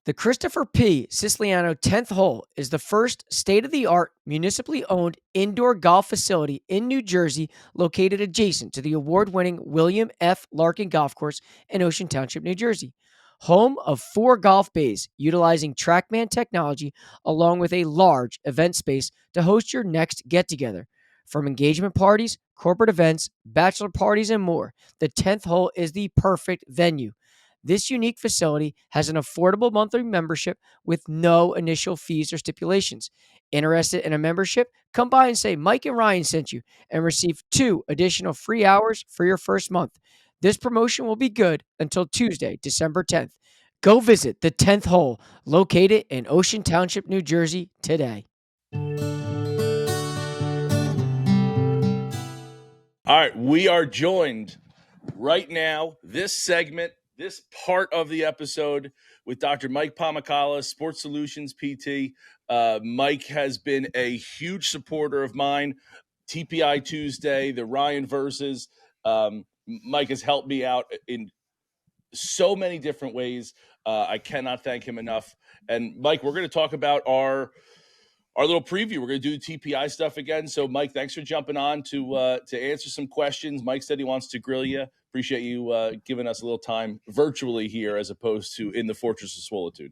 The Christopher P. Siciliano 10th hole is the first state-of-the-art municipally owned indoor golf facility in New Jersey, located adjacent to the award-winning William F. Larkin Golf Course in Ocean Township, New Jersey. Home of 4 golf bays utilizing TrackMan technology, along with a large event space to host your next get-together. From engagement parties, corporate events, bachelor parties, and more, the 10th hole is the perfect venue. This unique facility has an affordable monthly membership with no initial fees or stipulations. Interested in a membership? Come by and say Mike and Ryan sent you and receive 2 additional free hours for your first month. This promotion will be good until Tuesday, December 10th. Go visit the 10th hole, located in Ocean Township, New Jersey, today. All right, we are joined right now, this segment, this part of the episode with Dr. Mike Pomykala, Sports Solutions PT. Mike has been a huge supporter of mine. TPI Tuesday, the Ryan versus. Mike has helped me out in so many different ways. I cannot thank him enough. And Mike, we're going to talk about our little preview. We're going to do TPI stuff again. So, Mike, thanks for jumping on to answer some questions. Mike said he wants to grill you. Appreciate you giving us a little time virtually here as opposed to in the Fortress of Solitude.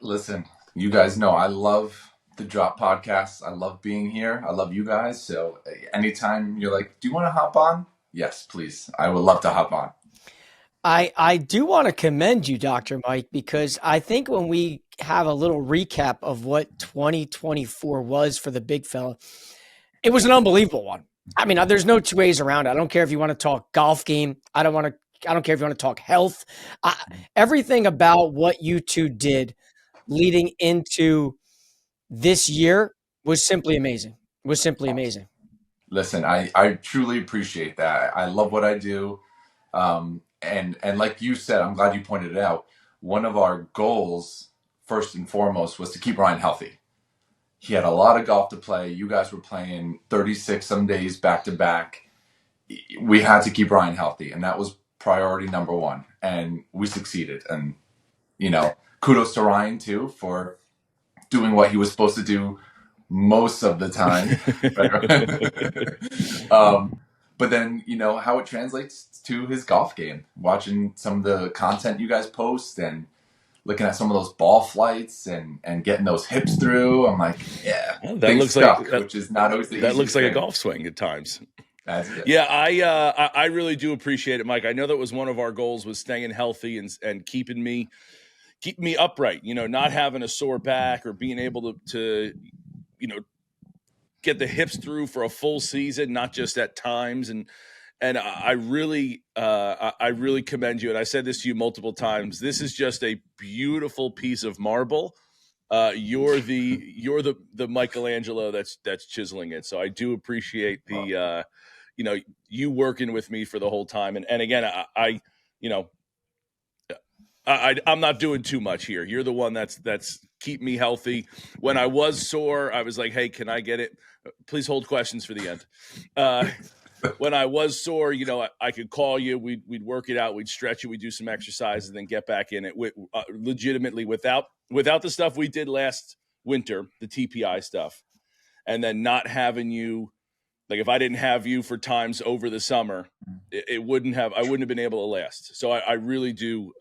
Listen, you guys know I love the Drop podcast. I love being here. I love you guys. So anytime you're like, do you want to hop on? Yes, please. I would love to hop on. I do want to commend you, Dr. Mike, because I think when we have a little recap of what 2024 was for the big fella, it was an unbelievable one. I mean, there's no two ways around it. I don't care if you want to talk golf game. I don't care if you want to talk health. Everything about what you two did leading into this year was simply amazing. Listen, I truly appreciate that. I love what I do. And like you said, I'm glad you pointed it out. One of our goals, first and foremost, was to keep Ryan healthy. He had a lot of golf to play. You guys were playing 36 some days back to back. We had to keep Ryan healthy, and that was priority number one. And we succeeded. And, kudos to Ryan, too, for doing what he was supposed to do most of the time. But then, how it translates to his golf game, watching some of the content you guys post and looking at some of those ball flights and getting those hips through. I'm like, yeah, that looks stuck, which is not always the that looks like thing. A golf swing at times. That's good. Yeah, I really do appreciate it, Mike. I know that was one of our goals, was staying healthy and keeping me upright, not having a sore back or being able to get the hips through for a full season, not just at times. And I really commend you. And I said this to you multiple times. This is just a beautiful piece of marble. You're the Michelangelo that's chiseling it. So I do appreciate the you working with me for the whole time. And again, I'm not doing too much here. You're the one that's keep me healthy. When I was sore, I was like, hey, can I get it? Please hold questions for the end. When I was sore, I could call you. We'd work it out. We'd stretch it. We'd do some exercises, and then get back in it legitimately without the stuff we did last winter, the TPI stuff, and then not having you. Like, if I didn't have you for times over the summer, I wouldn't have been able to last. So I really do.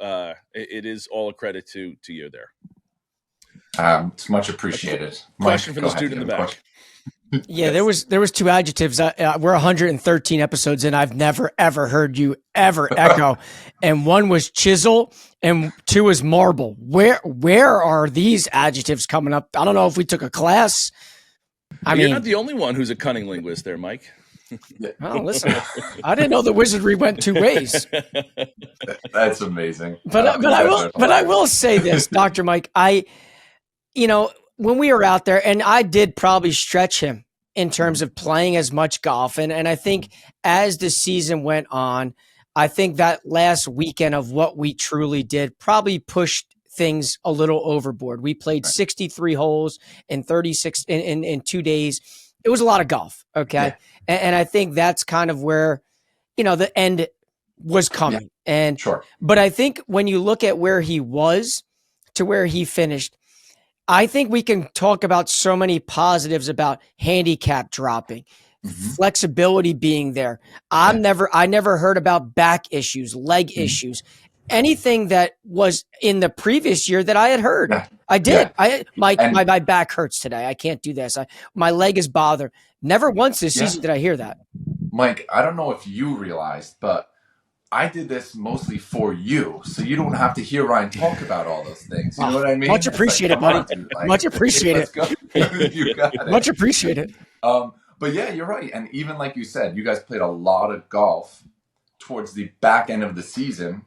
It is all a credit to you there. It's much appreciated. Question from the student in the back. Yeah, yes. there was two adjectives. We're 113 episodes in. I've never ever heard you ever echo, and one was chisel, and two was marble. Where are these adjectives coming up? I don't know if we took a class. You're not the only one who's a cunning linguist there, Mike. Oh, listen, I didn't know the wizardry went two ways. That's amazing. But I will say this, Dr. Mike, when we were out there, and I did probably stretch him in terms of playing as much golf. And I think as the season went on, I think that last weekend of what we truly did probably pushed things a little overboard. We played 63 holes in 36 in 2 days. It was a lot of golf. Okay. Yeah. And I think that's kind of where, the end was coming. Yeah. And, sure. But I think when you look at where he was to where he finished, I think we can talk about so many positives about handicap dropping, flexibility being there. I never heard about back issues, leg issues, anything that was in the previous year that I had heard. Yeah. I did. Yeah. My back hurts today. I can't do this. My leg is bothered. Never once this season did I hear that. Mike, I don't know if you realized, but I did this mostly for you, so you don't have to hear Ryan talk about all those things. You know what I mean? Much appreciated, buddy. Much appreciated. You got it. Much appreciated. But yeah, you're right. And even like you said, you guys played a lot of golf towards the back end of the season.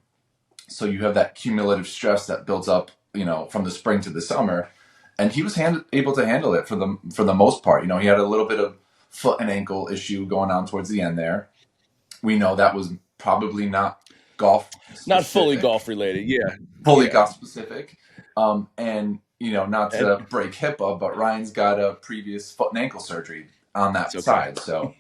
So you have that cumulative stress that builds up, from the spring to the summer. And he was able to handle it for the most part. He had a little bit of foot and ankle issue going on towards the end there. We know that was probably not golf Not fully specific, golf related. Yeah. fully Yeah. golf specific. And, not And to break HIPAA, but Ryan's got a previous foot and ankle surgery on it's that okay. side. So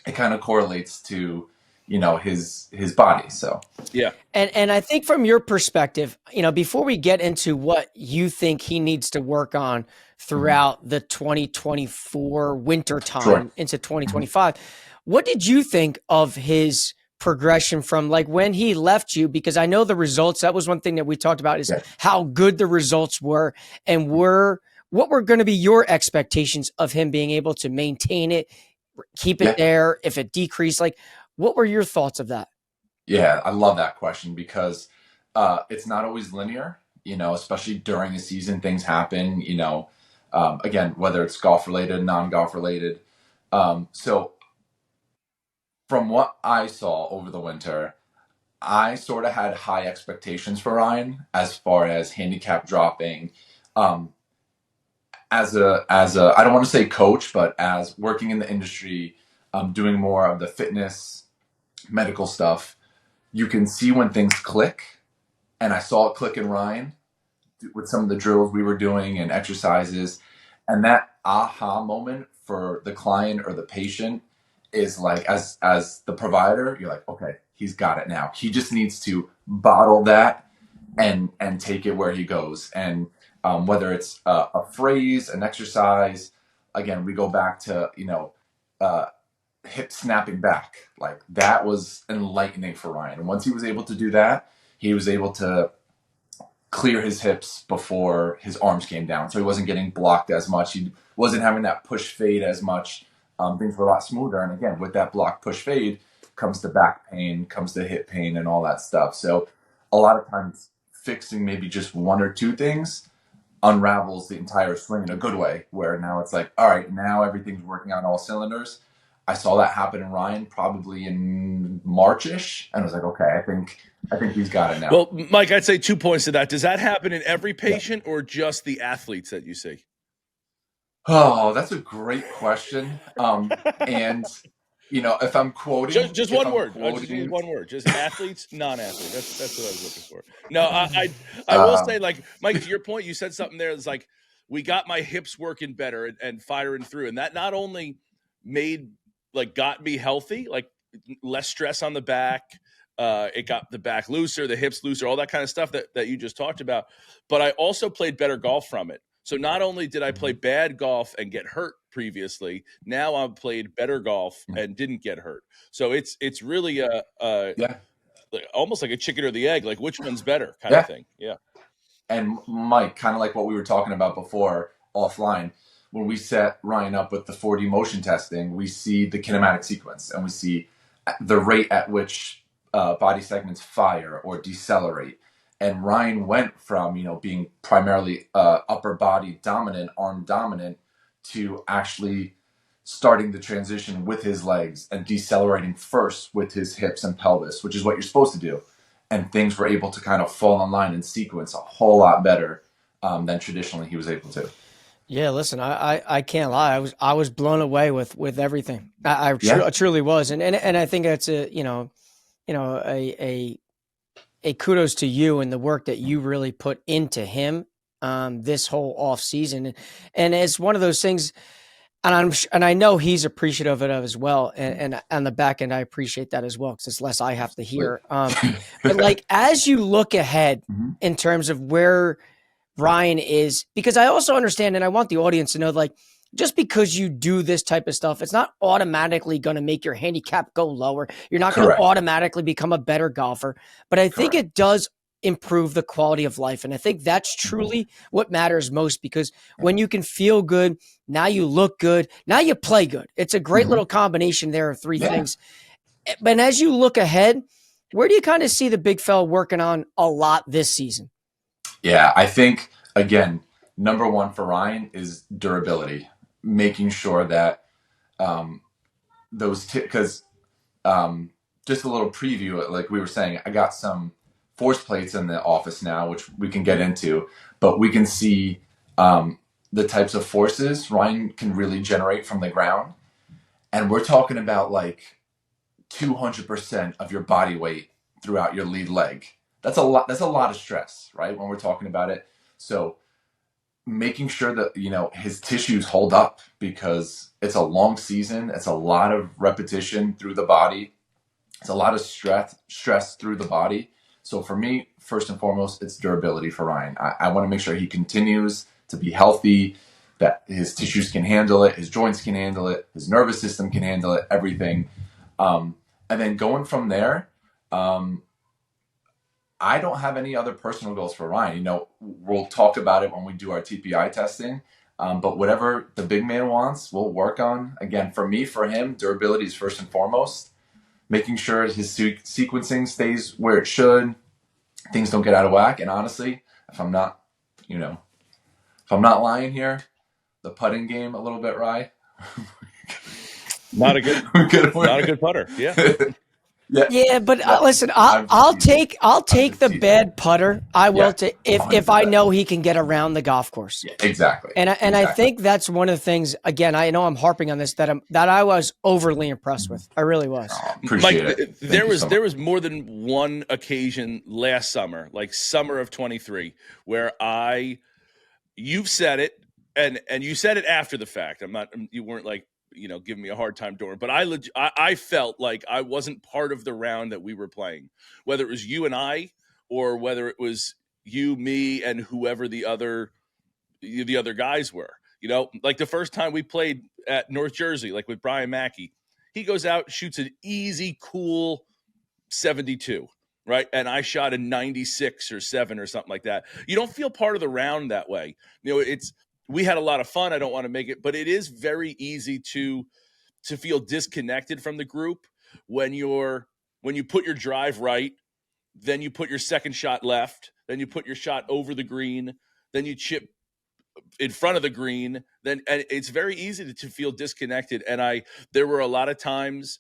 it kind of correlates to, his body. So, Yeah. And I think from your perspective, before we get into what you think he needs to work on mhm, throughout the 2024 winter sure. time into Mhm. 2025, what did you think of his progression from like when he left you? Because I know the results, that was one thing that we talked about is Yeah. how good the results were and what were going to be your expectations of him being able to maintain it, keep it Yeah. there, if it decreased, like what were your thoughts of that? Yeah. I love that question because it's not always linear, especially during a season, things happen, again, whether it's golf related, non golf related. So, from what I saw over the winter, I sort of had high expectations for Ryan as far as handicap dropping. Um, as a I don't want to say coach, but as working in the industry, doing more of the fitness medical stuff, you can see when things click, and I saw it click in Ryan with some of the drills we were doing and exercises, and that aha moment for the client or the patient is like, as the provider, you're like, okay, he's got it now. He just needs to bottle that and take it where he goes. And whether it's a phrase, an exercise, again, we go back to uh, hip snapping back. Like that was enlightening for Ryan. And once he was able to do that, he was able to clear his hips before his arms came down. So he wasn't getting blocked as much. He wasn't having that push fade as much. Things were a lot smoother. And again, with that block push fade comes the back pain, comes the hip pain, and all that stuff. So a lot of times fixing maybe just one or two things unravels the entire swing in a good way, where now it's like, all right, now everything's working on all cylinders. I saw that happen in Ryan probably in Marchish, and I was like, okay, I think he's got it now. Well, Mike, I'd say 2 points to that. Does that happen in every Yeah. patient or just the athletes that you see? Oh, that's a great question. And if I'm quoting, Just if one I'm word. I just need quoting, one word. Just athletes, non-athlete. That's what I was looking for. No, I will say, um, like, Mike, to your point, you said something there that's like, we got my hips working better and firing through, and that not only made got me healthy, like less stress on the back. It got the back looser, the hips looser, all that kind of stuff that you just talked about. But I also played better golf from it. So not only did I play bad golf and get hurt previously, now I've played better golf and didn't get hurt. So it's really a yeah, almost like a chicken or the egg, like which one's better kind of yeah. thing. Yeah. And Mike, kind of like what we were talking about before offline, when we set Ryan up with the 4D motion testing, we see the kinematic sequence and we see the rate at which body segments fire or decelerate. And Ryan went from being primarily upper body dominant, arm dominant, to actually starting the transition with his legs and decelerating first with his hips and pelvis, which is what you're supposed to do. And things were able to kind of fall in line and sequence a whole lot better than traditionally he was able to. Yeah, listen, I can't lie. I was blown away with everything. Yeah. I truly was, and I think that's a kudos to you and the work that you really put into him this whole off season, and it's one of those things. And I know he's appreciative of it as well. And on the back end, I appreciate that as well because it's less I have to Absolutely. hear. But like as you look ahead Mhm. in terms of where Ryan is, because I also understand, and I want the audience to know, like, just because you do this type of stuff, it's not automatically going to make your handicap go lower. You're not going to Correct. automatically become a better golfer, but I think Correct. it does improve the quality of life. And I think that's Mhm. truly what matters most because Yeah. when you can feel good, now you look good, now you play good. It's a great Mhm. little combination there of three Yeah. things. But as you look ahead, where do you kind of see the big fella working on a lot this season? Yeah. I think, again, number one for Ryan is durability, making sure that um, because um, just a little preview, like we were saying, I got some force plates in the office now, which we can get into, but we can see the types of forces Ryan can really generate from the ground. And we're talking about like 200% of your body weight throughout your lead leg. That's a lot of stress, right? When we're talking about it. So making sure that, his tissues hold up, because it's a long season. It's a lot of repetition through the body. It's a lot of stress through the body. So for me, first and foremost, it's durability for Ryan. I want to make sure he continues to be healthy, that his tissues can handle it, his joints can handle it, his nervous system can handle it, everything. And then going from there, I don't have any other personal goals for Ryan. We'll talk about it when we do our TPI testing. But whatever the big man wants, we'll work on. Again, for me, for him, durability is first and foremost. Making sure his sequencing stays where it should, things don't get out of whack. And honestly, if I'm not lying here, the putting game a little bit, Rye. Not a good putter. Yeah. Yeah, but listen, I'll take the bad putter. I will take if I know he can get around the golf course. Yeah, exactly. And I think that's one of the things. Again, I know I'm harping on this, that I was overly impressed with. I really was. Appreciate Mike, it. There was more than one occasion last summer, like summer of 23, where you've said it, and you said it after the fact. You weren't like, giving me a hard time during, but I felt like I wasn't part of the round that we were playing, whether it was you and I, or whether it was you, me, and whoever the other guys were. Like the first time we played at North Jersey, like with Brian Mackey, he goes out, shoots an easy, cool 72, right? And I shot a 96 or 7 or something like that. You don't feel part of the round that way. We had a lot of fun. I don't want to make it, but it is very easy to feel disconnected from the group when you put your drive right, then you put your second shot left, then you put your shot over the green, then you chip in front of the green, and it's very easy to feel disconnected. And there were a lot of times,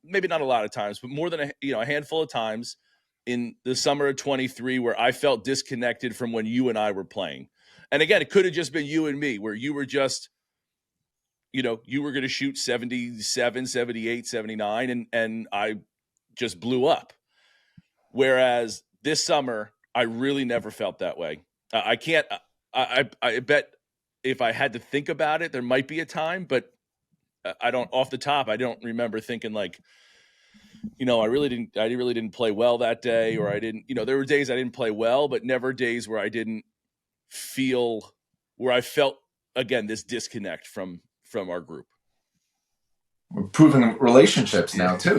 maybe not a lot of times, but more than a handful of times in the summer of 23 where I felt disconnected from when you and I were playing. And again, it could have just been you and me, where you were just, you were going to shoot 77, 78, 79, and I just blew up. Whereas this summer, I really never felt that way. I bet if I had to think about it, there might be a time, but I don't remember thinking like, I really didn't play well that day, or I didn't, there were days I didn't play well, but never days where I didn't feel, where I felt, again, this disconnect from our group. We're proving relationships now too,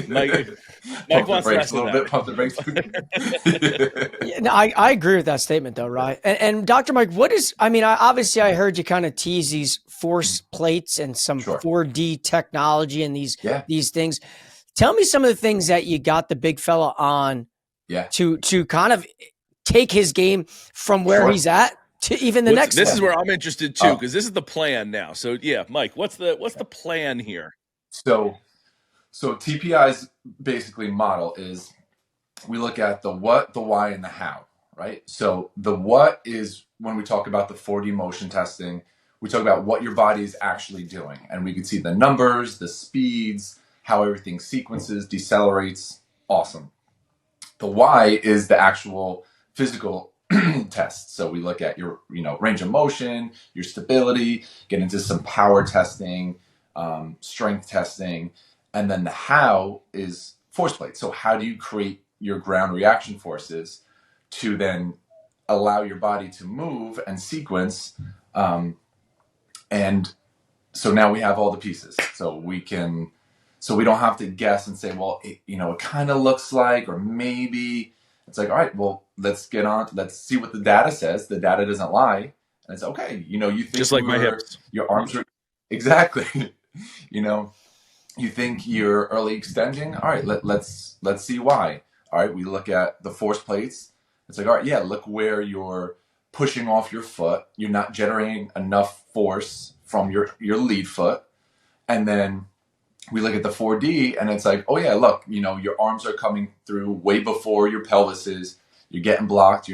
Mike wants brakes a little bit. Pump the brakes. Yeah, no, I agree with that statement though, right? And Dr. Mike, obviously I heard you kind of tease these force plates and some 4D technology and these things. Tell me some of the things that you got the big fella on to kind of take his game from where he's at to even the next. This is where I'm interested too, because this is the plan now. So yeah, Mike, what's the plan here? So TPI's basically model is we look at the what, the why, and the how, right? So the what is when we talk about the 4D motion testing, we talk about what your body is actually doing. And we can see the numbers, the speeds, how everything sequences, decelerates. Awesome. The why is the actual physical test. So we look at your, range of motion, your stability, get into some power testing, strength testing. And then the how is force plate. So how do you create your ground reaction forces to then allow your body to move and sequence? And so now we have all the pieces. So we don't have to guess and say, well, it kind of looks like, or maybe. It's like, all right, well, let's see what the data says. The data doesn't lie. And it's okay. You think just like my hips. Your arms are exactly. You think you're early extending. All right, let's see why. All right, we look at the force plates. It's like, all right, yeah, look where you're pushing off your foot. You're not generating enough force from your lead foot. And then we look at the 4D, and it's like, oh yeah, look, your arms are coming through way before your pelvis is. You're getting blocked.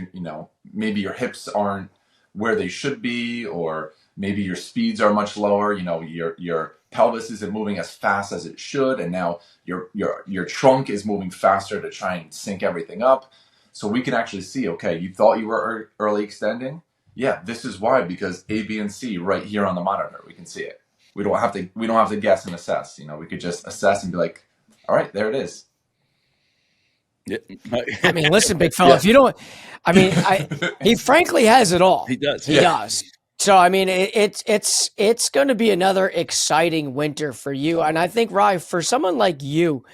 Maybe your hips aren't where they should be, or maybe your speeds are much lower. Your pelvis isn't moving as fast as it should, and now your trunk is moving faster to try and sync everything up. So we can actually see, okay, you thought you were early extending. Yeah, this is why, because A, B, and C right here on the monitor, we can see it. We don't have to guess and assess. We could just assess and be like, all right, there it is. Yeah. I mean, listen, big fella, if you don't, I mean, he frankly has it all. He does. He does. So, I mean, it's going to be another exciting winter for you. And I think, Rye, for someone like you,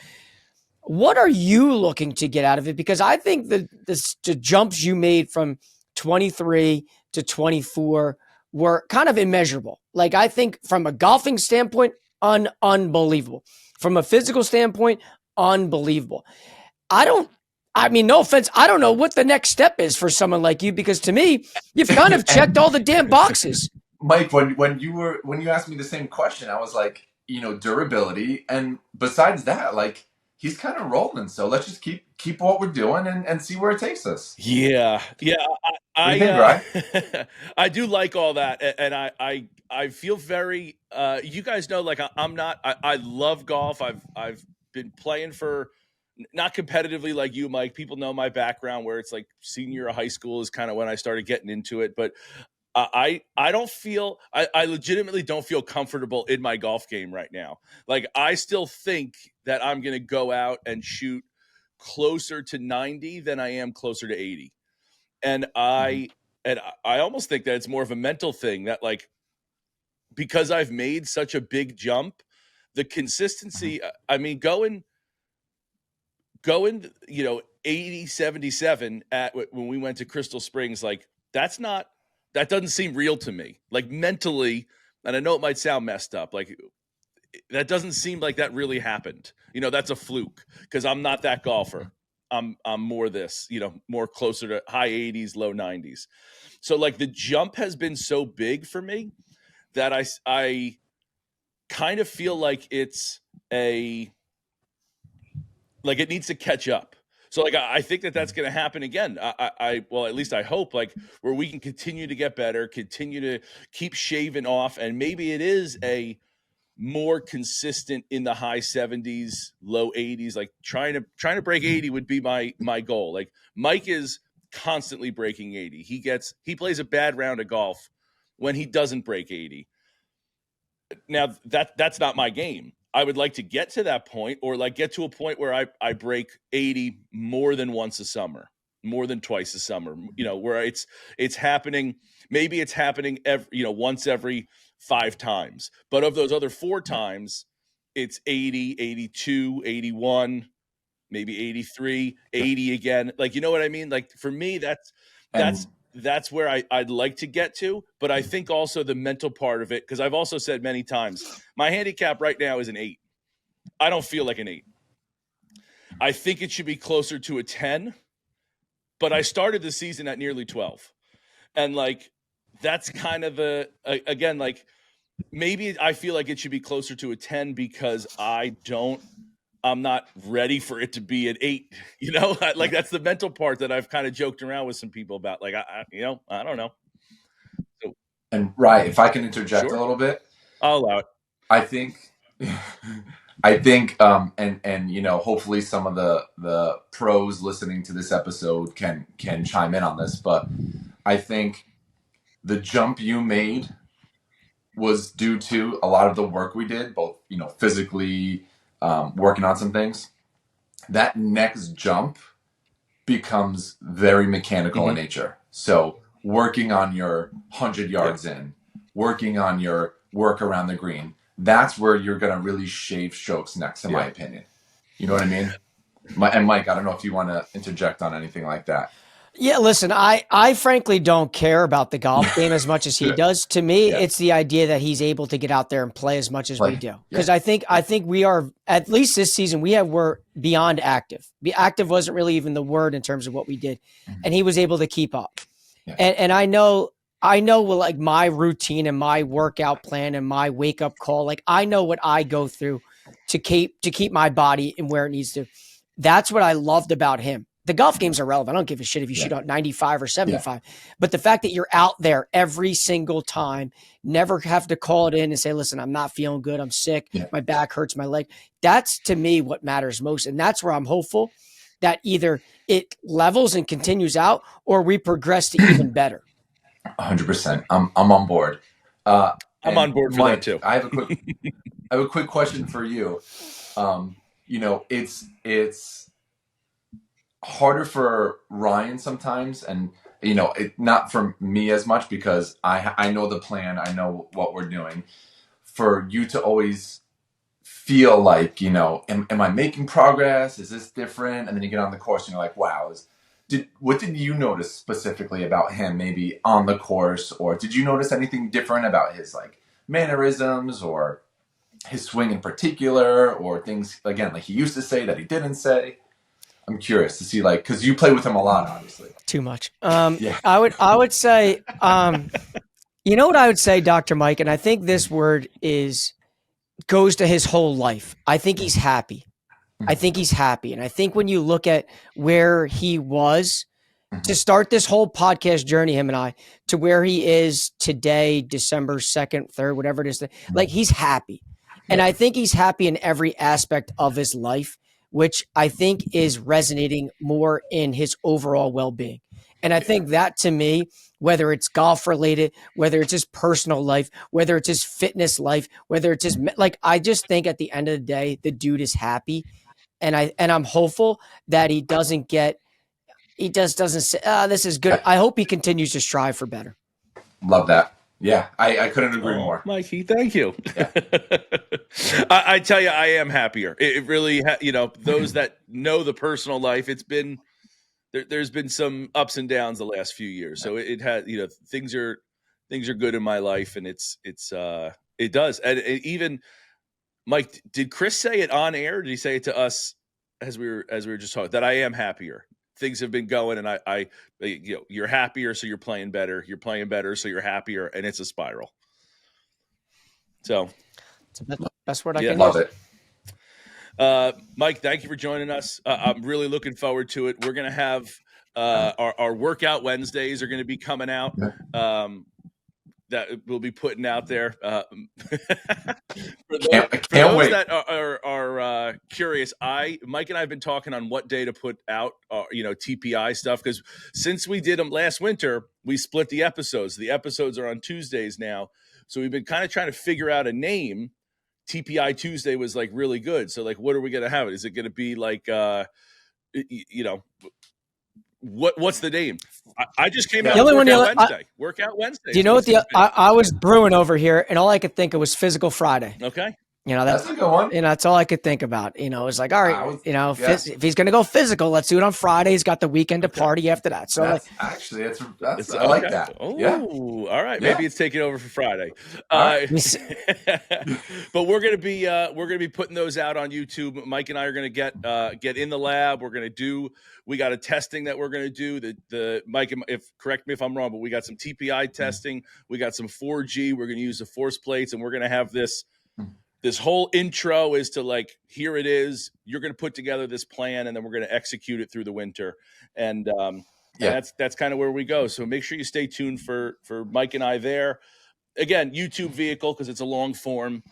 what are you looking to get out of it? Because I think the jumps you made from 23 to 24 were kind of immeasurable. Like, I think from a golfing standpoint, unbelievable. From a physical standpoint, unbelievable. I mean, no offense, I don't know what the next step is for someone like you, because to me, you've kind of checked all the damn boxes. Mike, when you asked me the same question, I was like, durability, and besides that, like, he's kind of rolling. So let's just keep what we're doing and see where it takes us. Yeah. What do you think, right? I do like all that, and I feel very. You guys know, like, I'm not. I love golf. I've been playing for. Not competitively like you, Mike. People know my background, where it's like senior year of high school is kind of when I started getting into it. But I don't feel I legitimately don't feel comfortable in my golf game right now. Like, I still think that I'm going to go out and shoot closer to 90 than I am closer to 80. And I almost think that it's more of a mental thing, that, like, because I've made such a big jump, the consistency, I mean, going 80 77 at when we went to Crystal Springs, like, that doesn't seem real to me, like, mentally. And I know it might sound messed up, like, that doesn't seem like that really happened. That's a fluke, because I'm not that golfer. I'm more this, more closer to high 80s, low 90s. So, like, the jump has been so big for me that I kind of feel like it's like, it needs to catch up. So, like, I think that that's going to happen again. Well, at least I hope, like, where we can continue to get better, continue to keep shaving off, and maybe it is a more consistent in the high 70s, low 80s. Like, trying to break 80 would be my goal. Like, Mike is constantly breaking 80. He plays a bad round of golf when he doesn't break 80. Now, that's not my game. I would like to get to that point, or, like, get to a point where I break 80 more than once a summer, more than twice a summer, where it's happening. Maybe it's happening once every 5 times. But of those other 4 times, it's 80, 82, 81, maybe 83, 80 again. Like, you know what I mean? Like, for me, that's where I'd like to get to. But I think also the mental part of it, because I've also said many times, my handicap right now is an 8. I don't feel like an 8. I think it should be closer to a 10, but I started the season at nearly 12. And, like, that's kind of again, like, maybe I feel like it should be closer to a 10 because I'm not ready for it to be an 8, like, that's the mental part that I've kind of joked around with some people about. Like, I don't know. So, and right, if I can interject sure, a little bit, I'll allow it. I think, and hopefully some of the pros listening to this episode can chime in on this, but I think the jump you made was due to a lot of the work we did, both, physically, working on some things. That next jump becomes very mechanical in nature. So working on your 100 yards in, working on your work around the green, that's where you're going to really shave strokes next, in my opinion. You know what I mean? And Mike, I don't know if you want to interject on anything like that. Yeah, listen, I frankly don't care about the golf game as much as he does. To me, it's the idea that he's able to get out there and play as much as we do. Because I think we are, at least this season, we're beyond active. Active wasn't really even the word in terms of what we did, and he was able to keep up. And I know like my routine and my workout plan and my wake up call. Like, I know what I go through to keep my body in where it needs to. That's what I loved about him. The golf game's irrelevant. I don't give a shit if you shoot out 95 or 75. But the fact that you're out there every single time, never have to call it in and say, listen, I'm not feeling good. I'm sick. My back hurts, my leg. That's to me what matters most. And that's where I'm hopeful that either it levels and continues out or we progress to even better. 100%. I'm on board. I'm on board for Mike, that too. I have a quick question for you. It's harder for Ryan sometimes, and not for me as much because I know the plan, I know what we're doing. For you to always feel like, am I making progress? Is this different? And then you get on the course and you're like, wow, what did you notice specifically about him, maybe on the course, or did you notice anything different about his like mannerisms or his swing in particular, or things again like he used to say that he didn't say? I'm curious to see, like, because you play with him a lot, obviously. Too much. I would say, you know what I would say, Dr. Mike, and I think this word goes to his whole life. I think he's happy. I think he's happy. And I think when you look at where he was to start this whole podcast journey, him and I, to where he is today, December 2nd, 3rd, whatever it is, like he's happy. And I think he's happy in every aspect of his life, which I think is resonating more in his overall well-being. And I think that to me, whether it's golf related, whether it's his personal life, whether it's his fitness life, whether it's his, like, I just think at the end of the day, the dude is happy. And I'm hopeful that he doesn't say, this is good. I hope he continues to strive for better. Love that. Yeah, I couldn't agree more. Mikey, thank you. Yeah. I tell you, I am happier. It really, those that know the personal life, there's been some ups and downs the last few years. So it has, things are good in my life, and it does. And even Mike, did Chris say it on air? Did he say it to us as we were just talking that I am happier? Things have been going, and you're happier, so you're playing better. You're playing better, so you're happier, and it's a spiral. So, it's the best word I can love use. it. Mike, thank you for joining us. I'm really looking forward to it. We're gonna have our workout Wednesdays are going to be coming out. That we'll be putting out there. For those that are curious, Mike and I have been talking on what day to put out, TPI stuff, because since we did them last winter, we split the episodes. The episodes are on Tuesdays now, so we've been kind of trying to figure out a name. TPI Tuesday was like really good. So like, what are we going to have it? Is it going to be like, what's the name? I just came out with Workout Wednesday. Do you know what I was brewing over here, and all I could think of was Physical Friday. Okay. That's a good one. That's all I could think about. It's like, all right, if he's going to go physical, let's do it on Friday. He's got the weekend to party after that. So that's I like that. Oh, yeah. All right. Maybe it's taking over for Friday. But we're going to be putting those out on YouTube. Mike and I are going to get in the lab. We got a testing that we're going to do. The Mike, correct me if I'm wrong, but we got some TPI testing. We got some 4G. We're going to use the force plates, and we're going to have this whole intro is to like, here it is. You're going to put together this plan, and then we're going to execute it through the winter. And that's kind of where we go. So make sure you stay tuned for Mike and I there. Again, YouTube vehicle, because it's a long form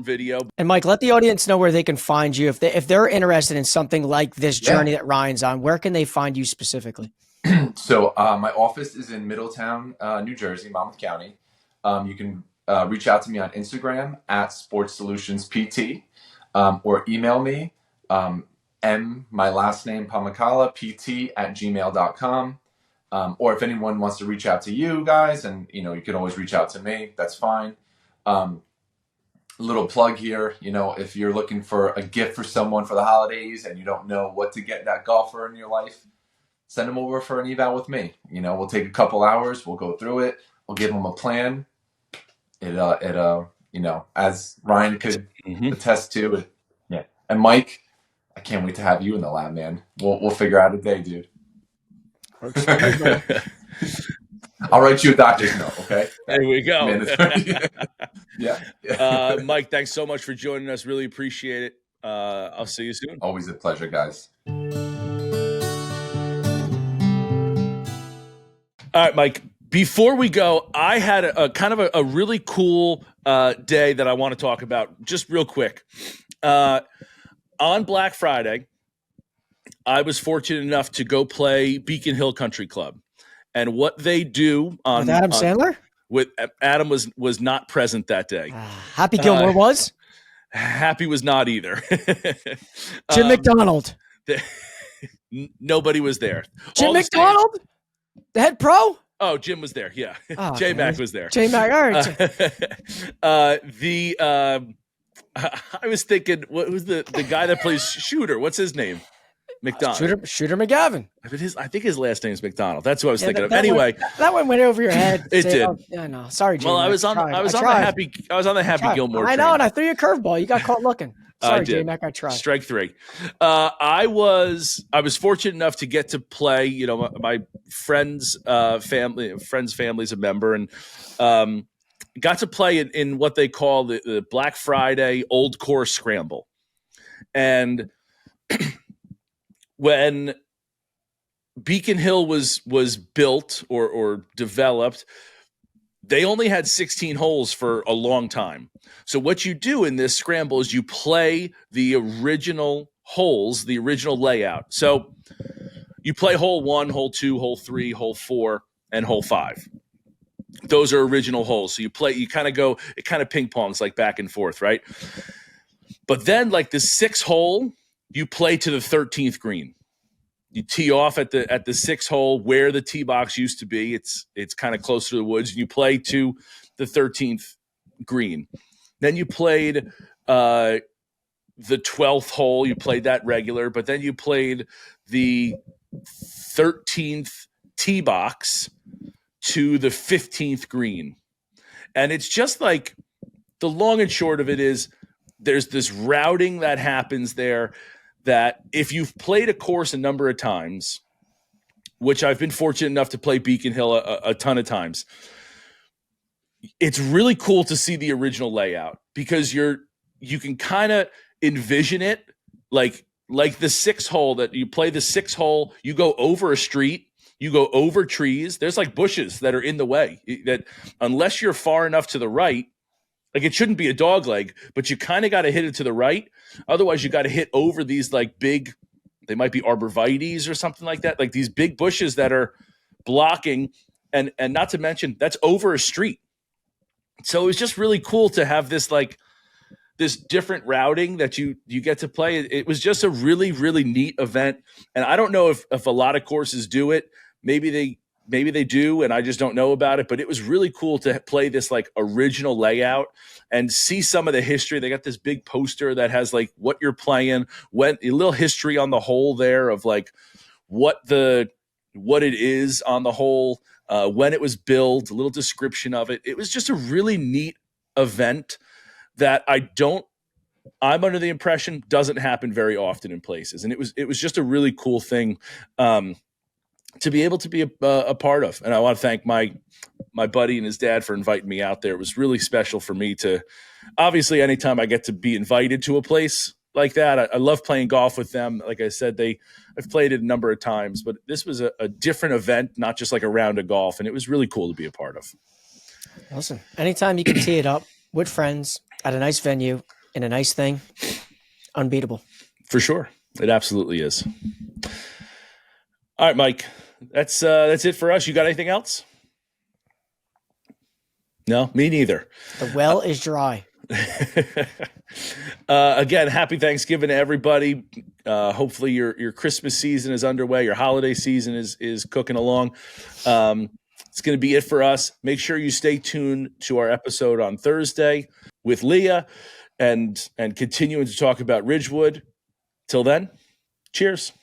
video. And Mike, let the audience know where they can find you if they're interested in something like this journey that Ryan's on. Where can they find you specifically? So my office is in Middletown, New Jersey, Monmouth County. You can reach out to me on Instagram at SportSolutionsPT, or email me my last name Pomykala PT @gmail.com. Or if anyone wants to reach out to you guys, and you can always reach out to me, that's fine. Little plug here, if you're looking for a gift for someone for the holidays and you don't know what to get that golfer in your life, send them over for an eval with me. We'll take a couple hours, we'll go through it, we'll give them a plan. As Ryan could attest to, yeah. And Mike, I can't wait to have you in the lab, man. We'll figure out a day, dude. I'll write you a doctor's note, okay? There we go. Yeah. Mike, thanks so much for joining us. Really appreciate it. I'll see you soon. Always a pleasure, guys. All right, Mike. Before we go, I had a kind of a really cool day that I want to talk about just real quick. On Black Friday, I was fortunate enough to go play Beacon Hill Country Club. And what they do With Adam Sandler? With Adam was not present that day. Happy Gilmore was? Happy was not either. Jim McDonald. Nobody was there. Jim McDonald? The head pro? Oh, Jim was there. Yeah. Oh, J-Mac was there. J-Mac. All right. I was thinking, what was the guy that plays Shooter? What's his name? McDonald. Shooter McGavin. I think his last name is McDonald. That's what I was thinking of. Anyway, that one went over your head. It did. Oh, yeah, no. Sorry, J-Mac. Well, I was on the Happy Gilmore train. I know, and I threw you a curveball. You got caught looking. Sorry, J-Mac. I tried. Strike three. I was fortunate enough to get to play. You know, my friend's family's a member, and got to play in what they call the Black Friday Old Course Scramble. And when Beacon Hill was built or developed, they only had 16 holes for a long time. So what you do in this scramble is you play the original holes, the original layout. So you play hole 1, hole 2, hole 3, hole 4, and hole 5. Those are original holes. So it kind of ping pongs like back and forth, right? But then like the 6th hole, you play to the 13th green. You tee off at the 6th hole where the tee box used to be. It's kind of close to the woods. And you play to the 13th green. Then you played the 12th hole. You played that regular, but then you played the 13th tee box to the 15th green. And it's just like the long and short of it is there's this routing that happens there that if you've played a course a number of times, which I've been fortunate enough to play Beacon Hill a ton of times, it's really cool to see the original layout because you can kind of envision it like the 6th hole that you play the 6th hole, you go over a street, you go over trees. There's like bushes that are in the way that unless you're far enough to the right, like it shouldn't be a dog leg, but you kind of got to hit it to the right. Otherwise, you got to hit over these like big, they might be arborvitaes or something like that, like these big bushes that are blocking. And not to mention, that's over a street. So it was just really cool to have this like this different routing that you get to play. It was just a really, really neat event. And I don't know if a lot of courses do it. Maybe they do, and I just don't know about it. But it was really cool to play this like original layout and see some of the history. They got this big poster that has like what you're playing, a little history on the hole there of like what it is on the hole, when it was built, a little description of it. It was just a really neat event that I'm under the impression doesn't happen very often in places, and it was just a really cool thing. To be able to be a part of. And I want to thank my buddy and his dad for inviting me out there. It was really special for me to, obviously, anytime I get to be invited to a place like that, I love playing golf with them. Like I said, I've played it a number of times, but this was a different event, not just like a round of golf. And it was really cool to be a part of. Awesome. Anytime you can tee it up with friends at a nice venue in a nice thing, unbeatable. For sure. It absolutely is. All right, Mike. That's it for us. You got anything else? No, me neither. The well is dry. Again, happy Thanksgiving to everybody. Hopefully your Christmas season is underway. Your holiday season is cooking along. It's going to be it for us. Make sure you stay tuned to our episode on Thursday with Leah and continuing to talk about Ridgewood. Till then, cheers.